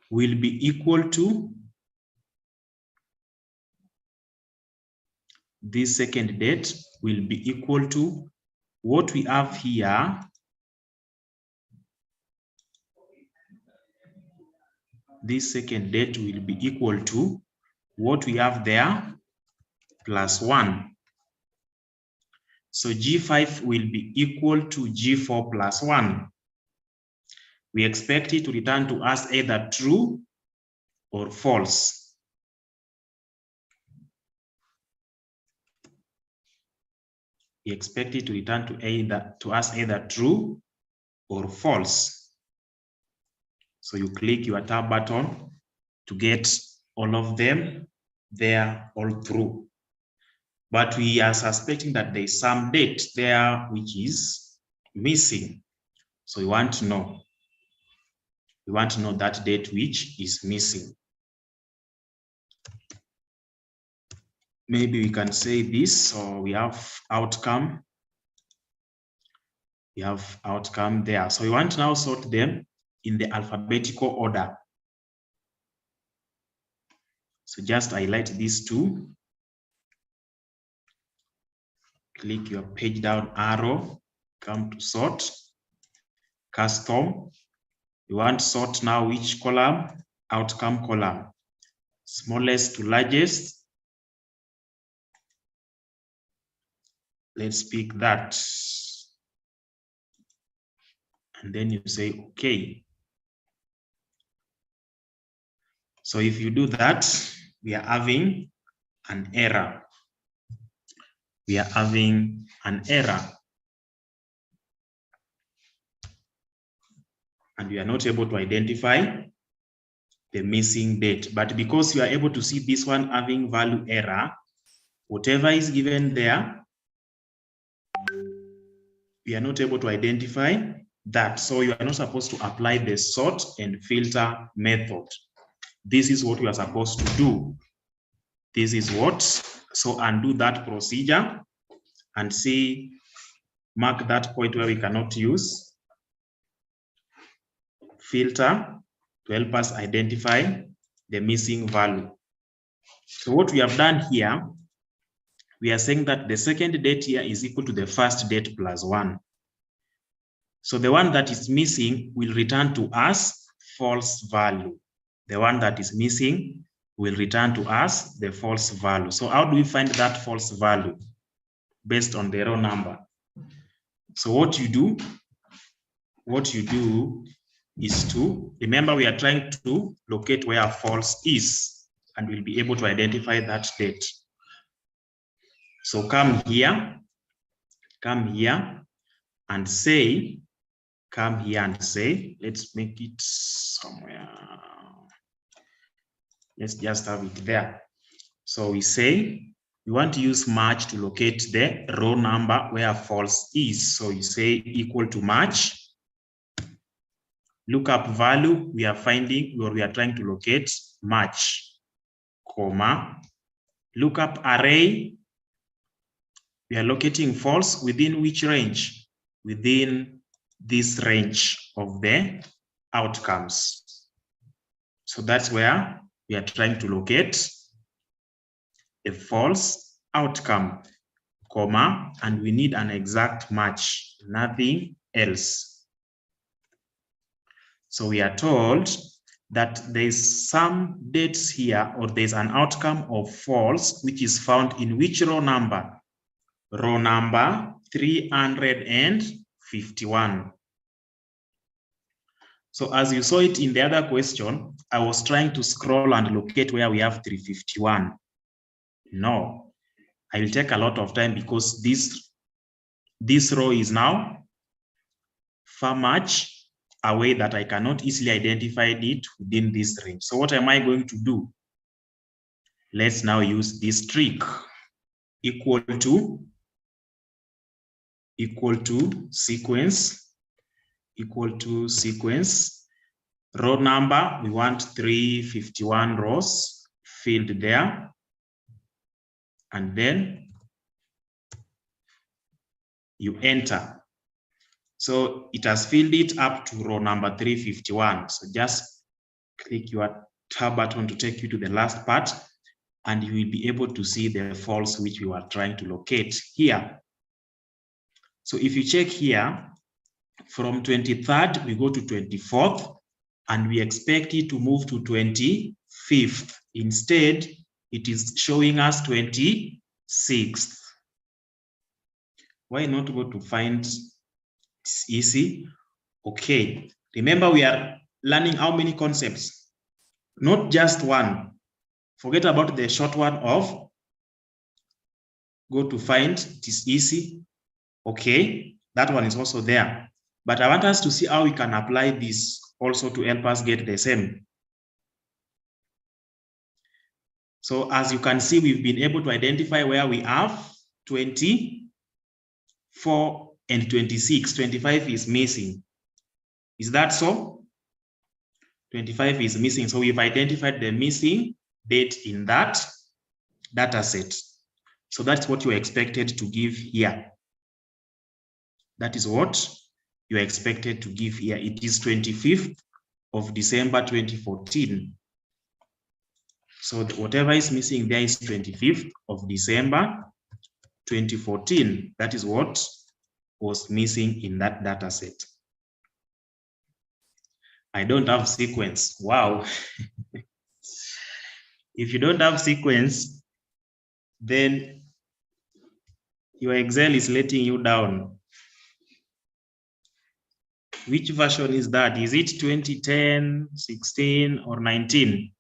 Speaker 2: will be equal to this second date will be equal to what we have here. This second date will be equal to what we have there plus 1. So G5 will be equal to G4 plus 1. We expect it to return to us either true or false. We expect it to return to us either true or false. So you click your tab button to get all of them there all through. But we are suspecting that there is some date there which is missing. So we want to know. We want to know that date which is missing. Maybe we can say this, or we have outcome. We have outcome there. So we want to now sort them in the alphabetical order. So just highlight these two. Click your page down arrow, come to sort, custom. You want to sort now which column? Outcome column. Smallest to largest. Let's pick that. And then you say, okay. So if you do that, we are having an error. We are having an error. and we are not able to identify the missing date. But because you are able to see this one having value error, whatever is given there, we are not able to identify that. So you are not supposed to apply the sort and filter method. This is what you are supposed to do. This is what, so undo that procedure and see, mark that point where we cannot use filter to help us identify the missing value. So what we have done here, we are saying that the second date here is equal to the first date plus 1. So the one that is missing will return to us false value. The one that is missing will return to us the false value. So how do we find that false value? Based on the row number. So what you do is to, remember we are trying to locate where false is, and we'll be able to identify that date. So come here and say, let's make it somewhere. Let's just have it there. So we say, we want to use match to locate the row number where false is. So you say equal to match. Lookup value, we are finding, or we are trying to locate match, comma. Lookup array, we are locating false within which range? Within this range of the outcomes. So that's where we are trying to locate a false outcome, comma, and we need an exact match, nothing else. So we are told that there's some dates here, or there's an outcome of false, which is found in which row number? Row number 351. So as you saw it in the other question, I was trying to scroll and locate where we have 351. No, I will take a lot of time because this row is now far much away that I cannot easily identify it within this range. So what am I going to do? Let's now use this trick. Equal to sequence, row number, we want 351 rows filled there, and then you enter. So it has filled it up to row number 351. So just click your tab button to take you to the last part, and you will be able to see the false which we were trying to locate here. So if you check here, from 23rd, we go to 24th, and we expect it to move to 25th. Instead, it is showing us 26th. Why not go to find? It's easy. Okay. Remember, we are learning how many concepts? Not just one. Forget about the short one of go to find. It is easy. Okay. That one is also there. But I want us to see how we can apply this also to help us get the same. So as you can see, we've been able to identify where we have 24 and 26. 25 is missing. Is that so? 25 is missing. So we've identified the missing date in that data set. So that's what you're expected to give here. That is what you're expected to give here. It is 25th of December 2014. So whatever is missing there is 25th of December 2014. That is what was missing in that data set. I don't have sequence. Wow. If you don't have sequence, then your Excel is letting you down. Which version is that? Is it 2010, 16, or 19?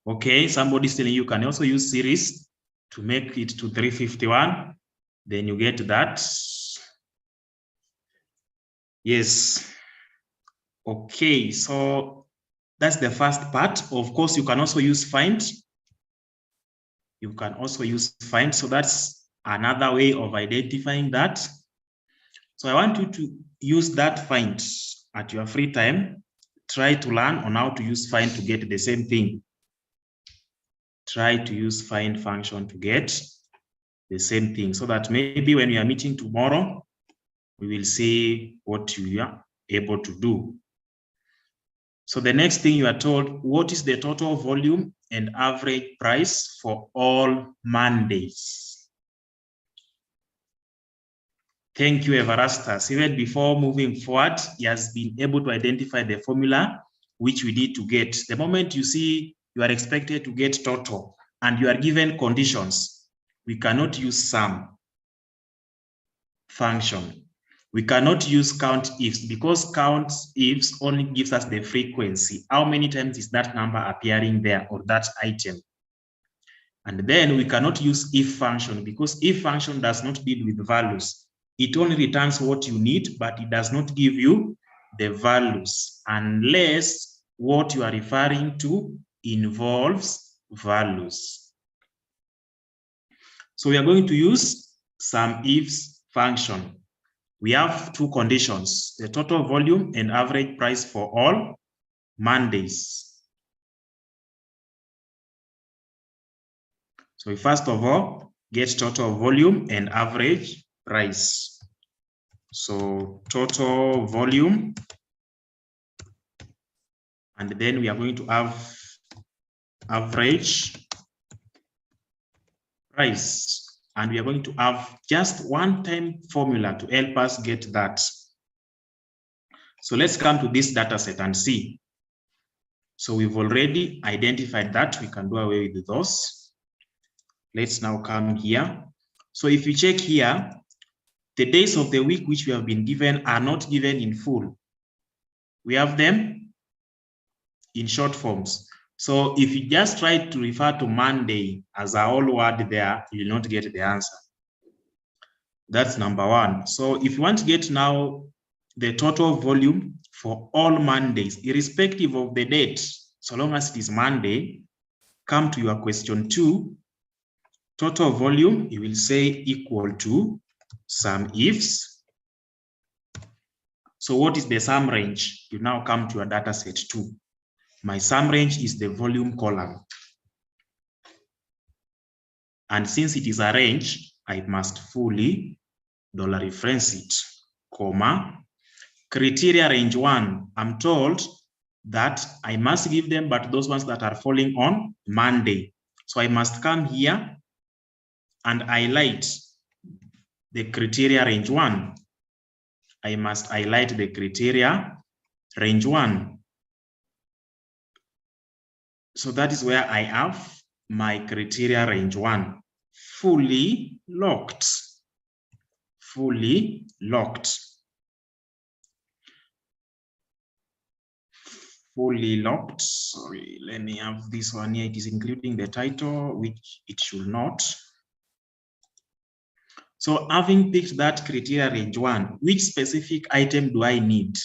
Speaker 2: Okay, somebody's telling you can also use series to make it to 351. Then you get that. Yes. Okay, so that's the first part. Of course, you can also use find. You can also use find. So that's another way of identifying that. So I want you to use that find at your free time. Try to learn on how to use find to get the same thing. Try to use find function to get the same thing, so that maybe when we are meeting tomorrow, we will see what you are able to do. So the next thing you are told, what is the total volume and average price for all Mondays? Thank you, Everastus. Even before moving forward, he has been able to identify the formula which we need to get. The moment you see you are expected to get total and you are given conditions, we cannot use sum function. We cannot use count ifs, because count ifs only gives us the frequency. How many times is that number appearing there or that item? And then we cannot use if function, because if function does not deal with values. It only returns what you need, but it does not give you the values unless what you are referring to involves values. So we are going to use some ifs function. We have two conditions, the total volume and average price for all Mondays. So we first of all get total volume and average price. So total volume, and then we are going to have average price. And we are going to have just one-time formula to help us get that. So let's come to this data set and see. So we've already identified that. We can do away with those. Let's now come here. So if you check here, the days of the week which we have been given are not given in full. We have them in short forms. So if you just try to refer to Monday as a whole word there, you will not get the answer. That's number one. So if you want to get now the total volume for all Mondays, irrespective of the date, so long as it is Monday, come to your question 2. Total volume, you will say equal to sum ifs. So what is the sum range? You now come to your data set 2. My sum range is the volume column. And since it is a range, I must fully $reference it, comma, criteria range 1. I'm told that I must give them, but those ones that are falling on Monday. So I must come here and highlight the criteria range 1. I must highlight the criteria range 1. So that is where I have my criteria range 1 fully locked. Fully locked. Fully locked. Sorry, let me have this one here. It is including the title, which it should not. So having picked that criteria range 1, which specific item do I need?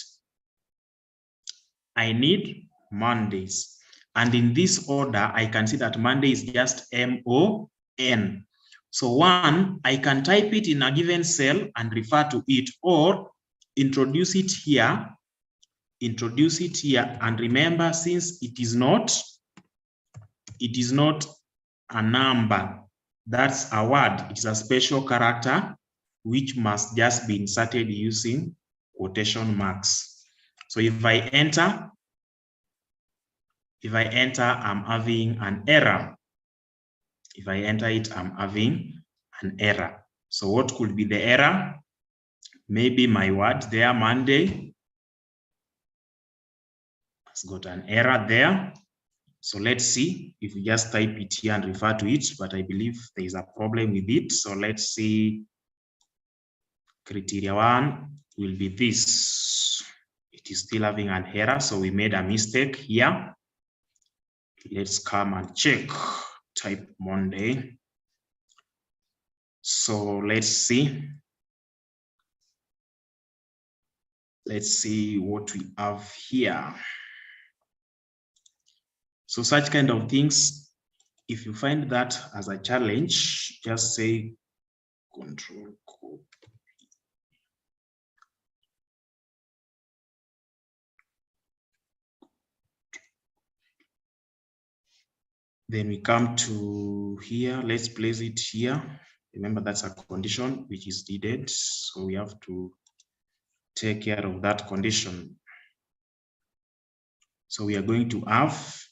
Speaker 2: I need Mondays. And in this order, I can see that Monday is just MON. So 1, I can type it in a given cell and refer to it, or introduce it here. Introduce it here, and remember, since it is not a number, that's a word, it's a special character which must just be inserted using quotation marks. So if I enter, I'm having an error. If I enter it, I'm having an error. So what could be the error? Maybe my word there, Monday, has got an error there. So let's see if we just type it here and refer to it, but I believe there is a problem with it. So let's see. Criteria 1 will be this. It is still having an error, so we made a mistake here. Let's come and check. Type Monday. So let's see. Let's see what we have here. So such kind of things, if you find that as a challenge, just say control copy. Then we come to here, let's place it here. Remember, that's a condition which is needed. So we have to take care of that condition. So we are going to have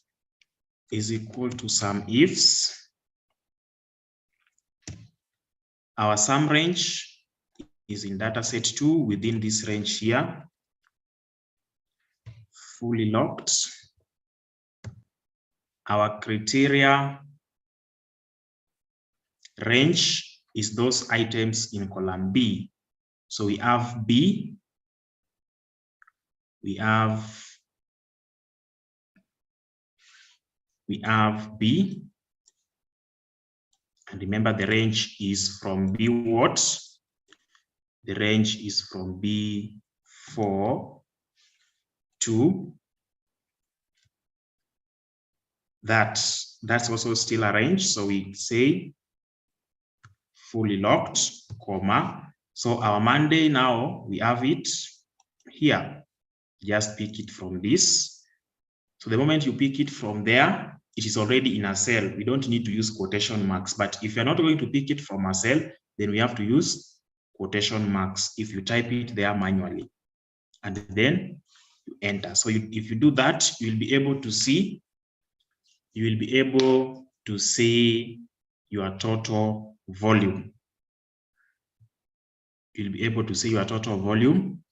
Speaker 2: is equal to some ifs. Our sum range is in data set 2 within this range here, fully locked. Our criteria range is those items in column B. So we have B, we have B, and remember the range is from B what? The range is from B4 to that's also still a range. So we say fully locked, comma. So our Monday now, we have it here. Just pick it from this. So the moment you pick it from there, it is already in a cell. We don't need to use quotation marks. But if you're not going to pick it from a cell, then we have to use quotation marks if you type it there manually. And then you enter. So if you do that, you'll be able to see, your total volume. You'll be able to see your total volume.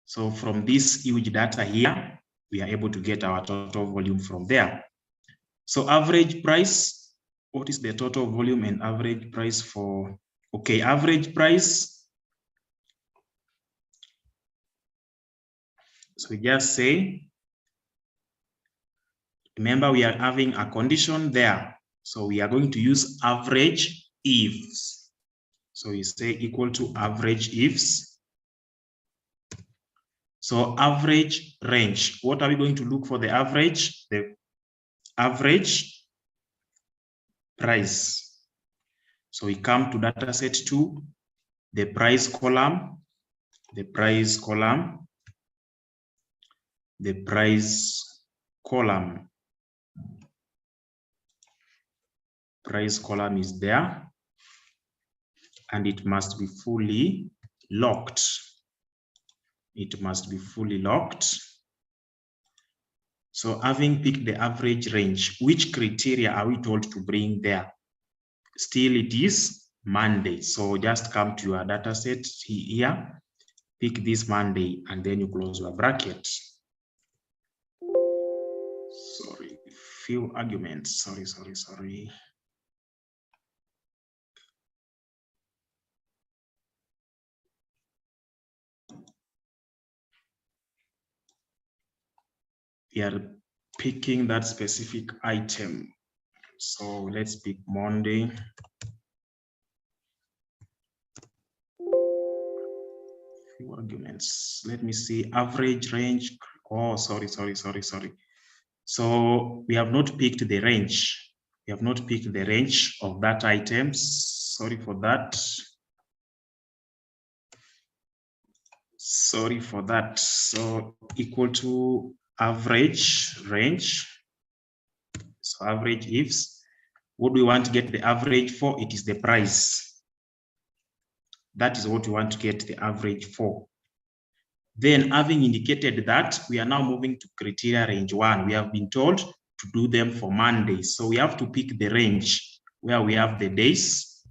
Speaker 2: So from this huge data here, we are able to get our total volume from there. So average price, what is the total volume and average price for, okay, average price. So we just say, remember we are having a condition there. So we are going to use average ifs. So we say equal to average ifs. So average range, what are we going to look for the average? The average price. So we come to data set 2, the price column, the price column, the price column. Price column is there, and it must be fully locked. It must be fully locked. So having picked the average range, which criteria are we told to bring there? Still it is Monday. So just come to your data set here, pick this Monday, and then you close your bracket. Sorry, few arguments. Sorry. We are picking that specific item. So let's pick Monday. Few arguments. Let me see, average range. Oh, sorry. So we have not picked the range. We have not picked the range of that item. Sorry for that. Sorry for that. So equal to average range. So average ifs. What do we want to get the average for? It is the price. That is what we want to get the average for. Then having indicated that, we are now moving to criteria range 1. We have been told to do them for Mondays. So we have to pick the range where we have the days,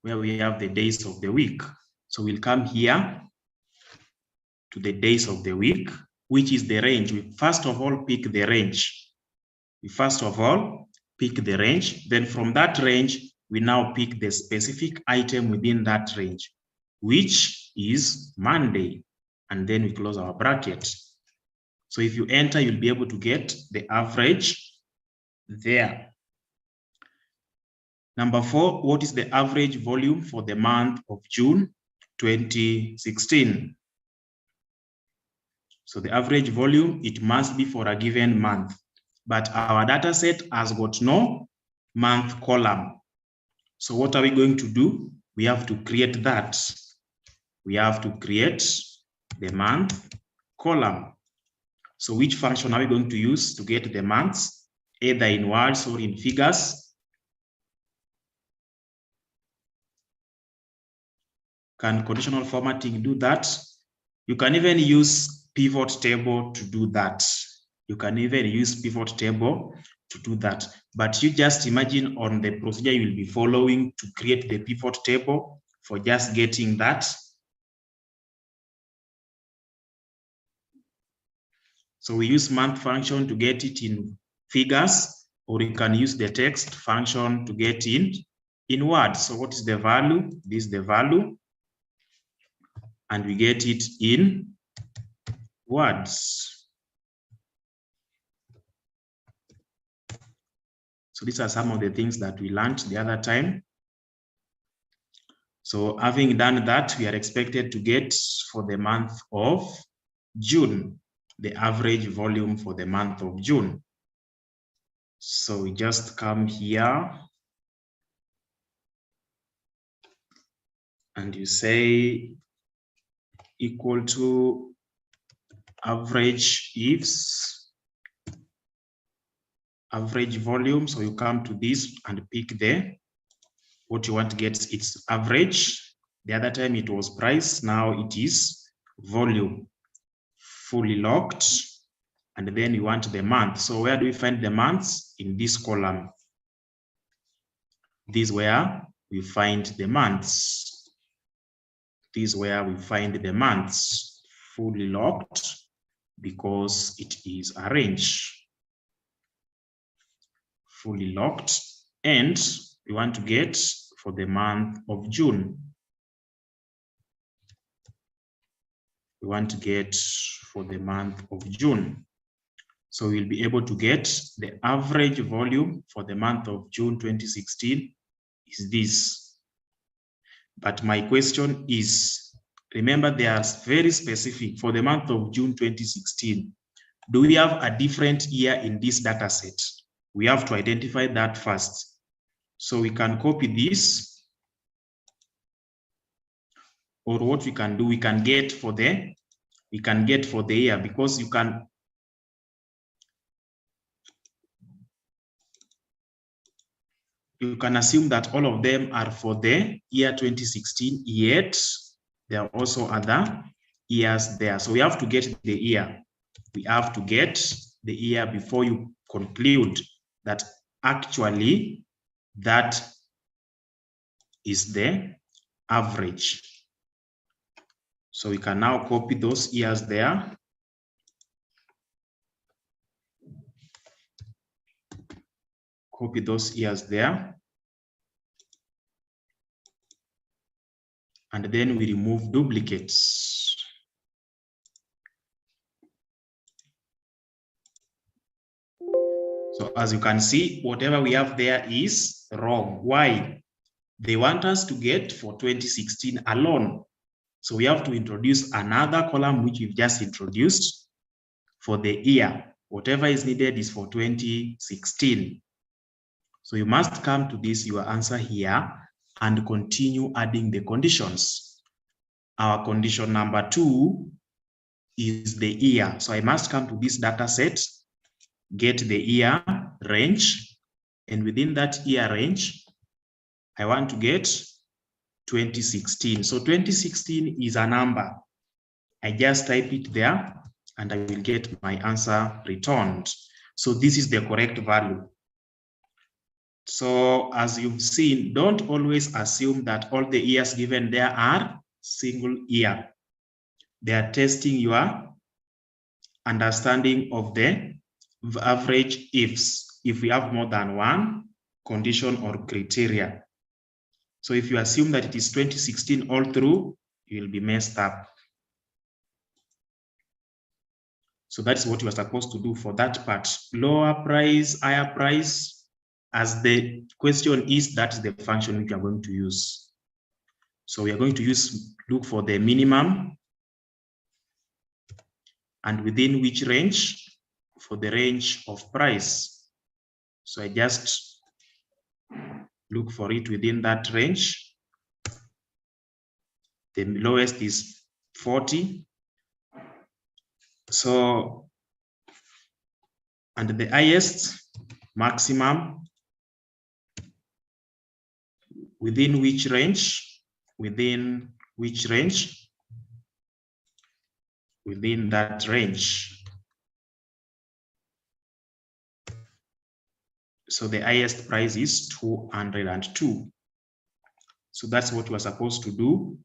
Speaker 2: of the week. So we'll come here to the days of the week, which is the range. We first of all pick the range. Then from that range, we now pick the specific item within that range, which is Monday. And then we close our bracket. So if you enter, you'll be able to get the average there. Number 4, what is the average volume for the month of June 2016? So the average volume, it must be for a given month. But our data set has got no month column. So what are we going to do? We have to create that. We have to create the month column. So which function are we going to use to get the months, either in words or in figures? Can conditional formatting do that? You can even use pivot table to do that. You can even use pivot table to do that. But you just imagine on the procedure you will be following to create the pivot table for just getting that. So we use month function to get it in figures, or you can use the text function to get in words. So what is the value? This is the value. And we get it in words. So these are some of the things that we learned the other time. So having done that, we are expected to get for the month of June, the average volume for the month of June. So we just come here and you say equal to average ifs, average volume. So you come to this and pick the what you want to get. It's average. The other time it was price. Now it is volume, fully locked. And then you want the month. So where do we find the months? In this column. This is where we find the months. This is where we find the months, fully locked, because it is a range. Fully locked. And we want to get for the month of June. We want to get for the month of June. So we'll be able to get the average volume for the month of June 2016 is this. But my question is, remember they are very specific for the month of June 2016. Do we have a different year in this data set? We have to identify that first. So we can copy this, or what we can do, we can get for the year, because you can assume that all of them are for the year 2016, yet there are also other years there. So we have to get the year. We have to get the year before you conclude that actually that is the average. So we can now copy those years there. Copy those years there. And then we remove duplicates. So as you can see, whatever we have there is wrong. Why? They want us to get for 2016 alone. So we have to introduce another column, which we've just introduced for the year. Whatever is needed is for 2016. So you must come to this, your answer here, and continue adding the conditions. Our condition number 2 is the year. So I must come to this data set, get the year range, and within that year range, I want to get 2016. So 2016 is a number. I just type it there and I will get my answer returned. So this is the correct value. So as you've seen, don't always assume that all the years given there are single year. They are testing your understanding of the average ifs, if we have more than one condition or criteria. So if you assume that it is 2016 all through, you will be messed up. So that's what you are supposed to do for that part. Lower price, higher price. as the question is, that is the function which we are going to use. So we are going to look for the minimum and within which range, for the range of price. So I just look for it within that range. The lowest is 40. So, and the highest maximum within which range? Within which range? Within that range. So the highest price is 202. So that's what we're supposed to do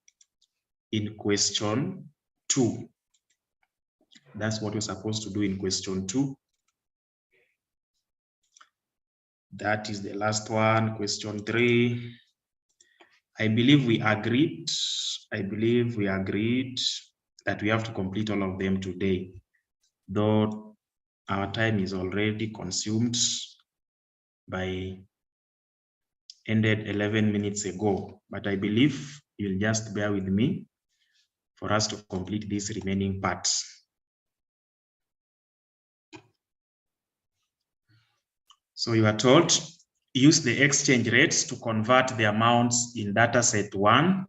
Speaker 2: in question 2. That's what we're supposed to do in question 2. That is the last one, question 3. I believe we agreed that we have to complete all of them today, though our time is already consumed by ended 11 minutes ago, but I believe you'll just bear with me for us to complete these remaining parts. So you are told, use the exchange rates to convert the amounts in dataset 1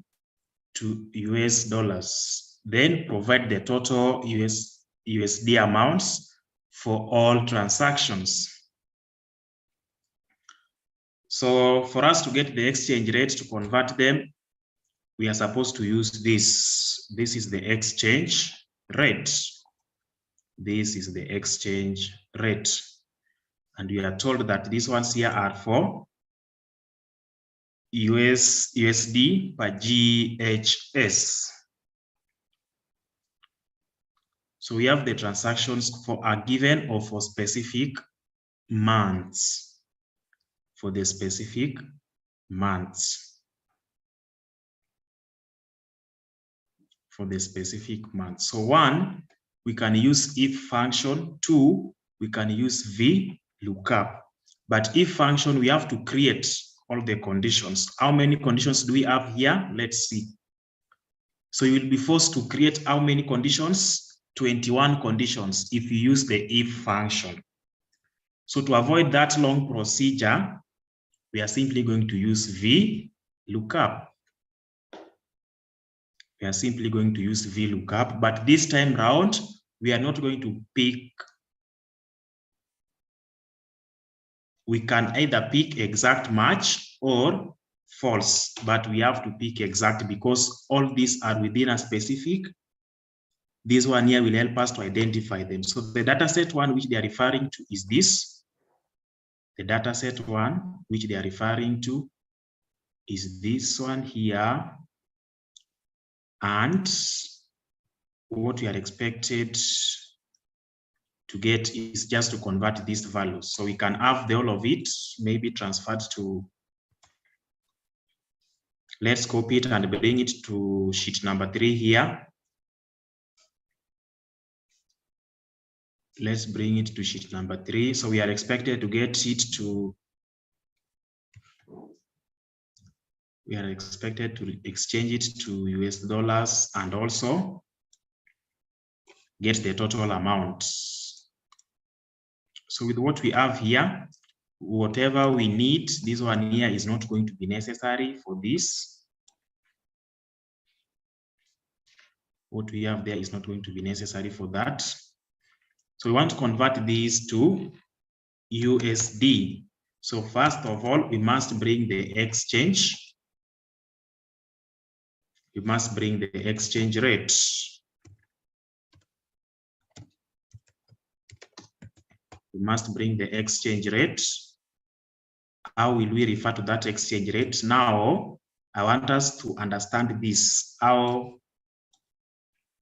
Speaker 2: to US dollars. Then provide the total USD amounts for all transactions. So for us to get the exchange rate to convert them, we are supposed to use this. This is the exchange rate. This is the exchange rate. And we are told that these ones here are for USD per GHS. So we have the transactions for a given or for specific months. For the specific months. For the specific months. So 1, we can use if function. 2, we can use VLOOKUP. But if function, we have to create all the conditions. How many conditions do we have here? Let's see. So you will be forced to create how many conditions? 21 conditions if you use the if function. So to avoid that long procedure, we are simply going to use VLOOKUP. We are simply going to use VLOOKUP, but this time round, we are not going to pick. We can either pick exact match or false, but we have to pick exact because all these are within a specific. This one here will help us to identify them. So the dataset 1 which they are referring to is this. The dataset 1 which they are referring to is this one here. And what we are expected to get is just to convert these values. So we can have the all of it maybe transferred to, let's copy it and bring it to sheet number 3 here. Let's bring it to sheet number 3. So we are expected to get it to, we are expected to exchange it to US dollars and also get the total amount. So with what we have here, whatever we need, this one here is not going to be necessary for this. What we have there is not going to be necessary for that. So we want to convert these to USD. So first of all, we must bring the exchange. We must bring the exchange rate. We must bring the exchange rate. How will we refer to that exchange rate? Now, I want us to understand this, how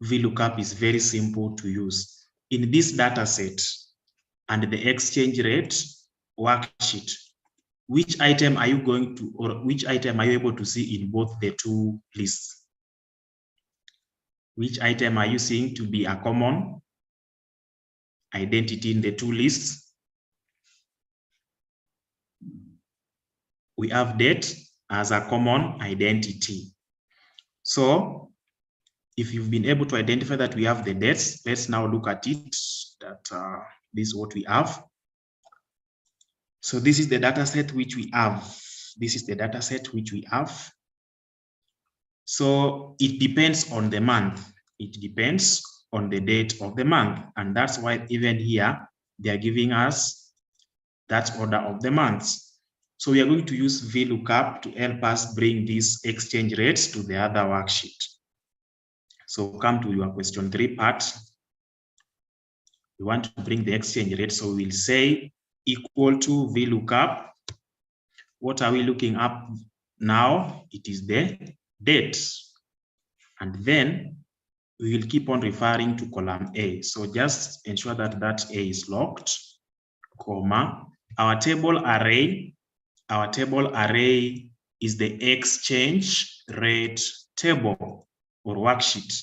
Speaker 2: VLOOKUP is very simple to use. In this data set and the exchange rate worksheet, which item are you going to, or which item are you able to see in both the two lists? Which item are you seeing to be a common identity in the two lists? we have date as a common identity. So if you've been able to identify that we have the dates, let's now look at it, that this is what we have. So this is the data set which we have. This is the data set which we have. So it depends on the month. It depends on the date of the month. And that's why even here, they are giving us that order of the months. So we are going to use VLOOKUP to help us bring these exchange rates to the other worksheet. So come to your question 3 part. We want to bring the exchange rate. So we'll say equal to VLOOKUP. What are we looking up now? It is the date. And then we will keep on referring to column A. So just ensure that that A is locked, comma. Our table array is the exchange rate table or worksheet.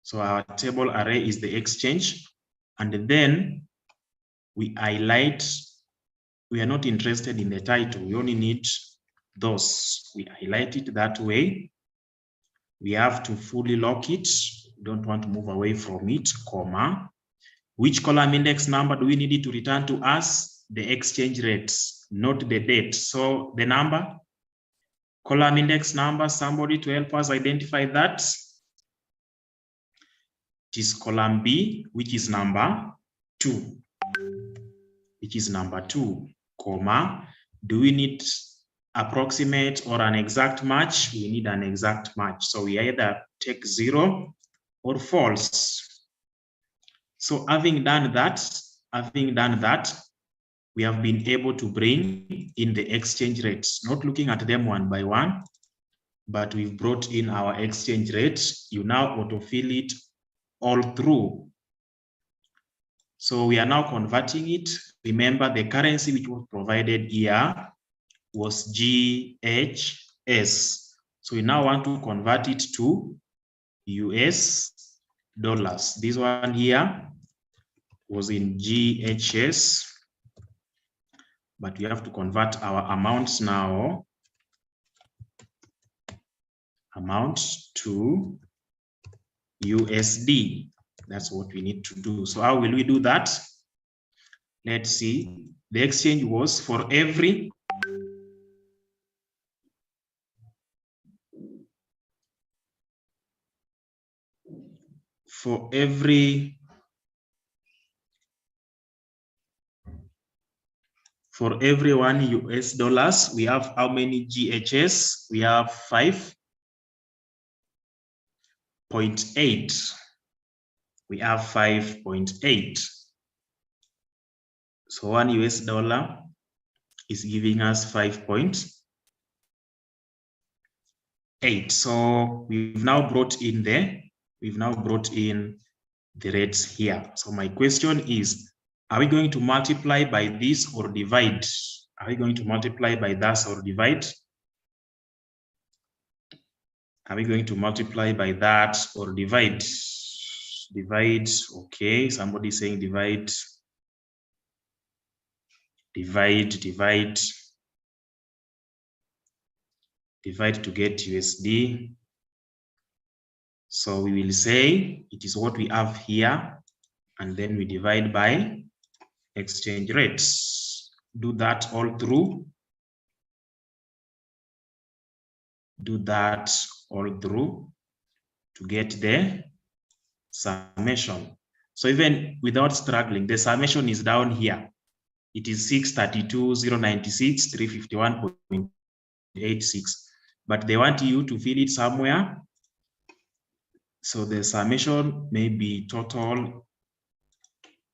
Speaker 2: So our table array is the exchange, and then we highlight. We are not interested in the title. We only need those. We highlight it that way. We have to fully lock it. We don't want to move away from it, comma. Which column index number do we need it to return to us? The exchange rates, not the date. So the number, column index number, somebody to help us identify that. It is column B, which is number 2. Which is number 2, comma. Do we need approximate or an exact match? We need an exact match. So we either take 0 or false. So having done that, we have been able to bring in the exchange rates, not looking at them one by one, but we've brought in our exchange rates. You now autofill it all through. So we are now converting it. Remember, the currency which was provided here was GHS. So we now want to convert it to US dollars. This one here was in GHS, but we have to convert our amounts now. Amount to USD. That's what we need to do. So how will we do that? Let's see. The exchange was for every every 1 US dollars, we have how many GHS? We have 5.8. We have 5.8. So 1 US dollar is giving us 5.8. So we've now brought in the rates here. So my question is, are we going to multiply by this or divide? Are we going to multiply by this or divide? Are we going to multiply by that or divide? Divide, okay. Somebody saying divide. Divide to get USD. So we will say it is what we have here, and then we divide by exchange rates. Do that all through. Do that all through to get the summation. So even without struggling, the summation is down here. It is 632,096, 351.86. But they want you to fill it somewhere. So the summation may be total.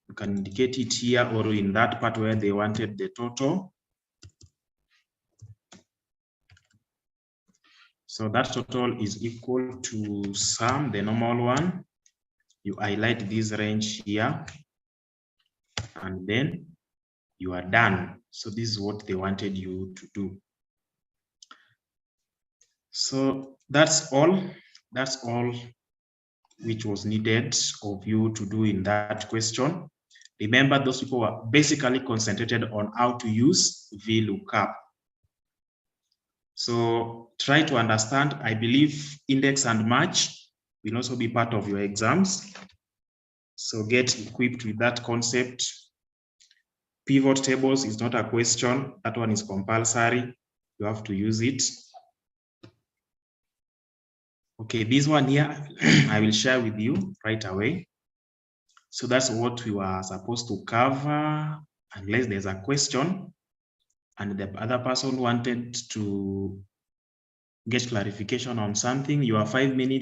Speaker 2: You can indicate it here or in that part where they wanted the total. So that total is equal to sum, the normal one. You highlight this range here, and then you are done. So this is what they wanted you to do. So that's all which was needed of you to do in that question. Remember, those people were basically concentrated on how to use VLOOKUP. So try to understand. I believe index and match will also be part of your exams. So get equipped with that concept. Pivot tables is not a question. That one is compulsory. You have to use it. Okay, this one here, I will share with you right away. So that's what we were supposed to cover, unless there's a question and the other person wanted to get clarification on something. You are 5 minutes.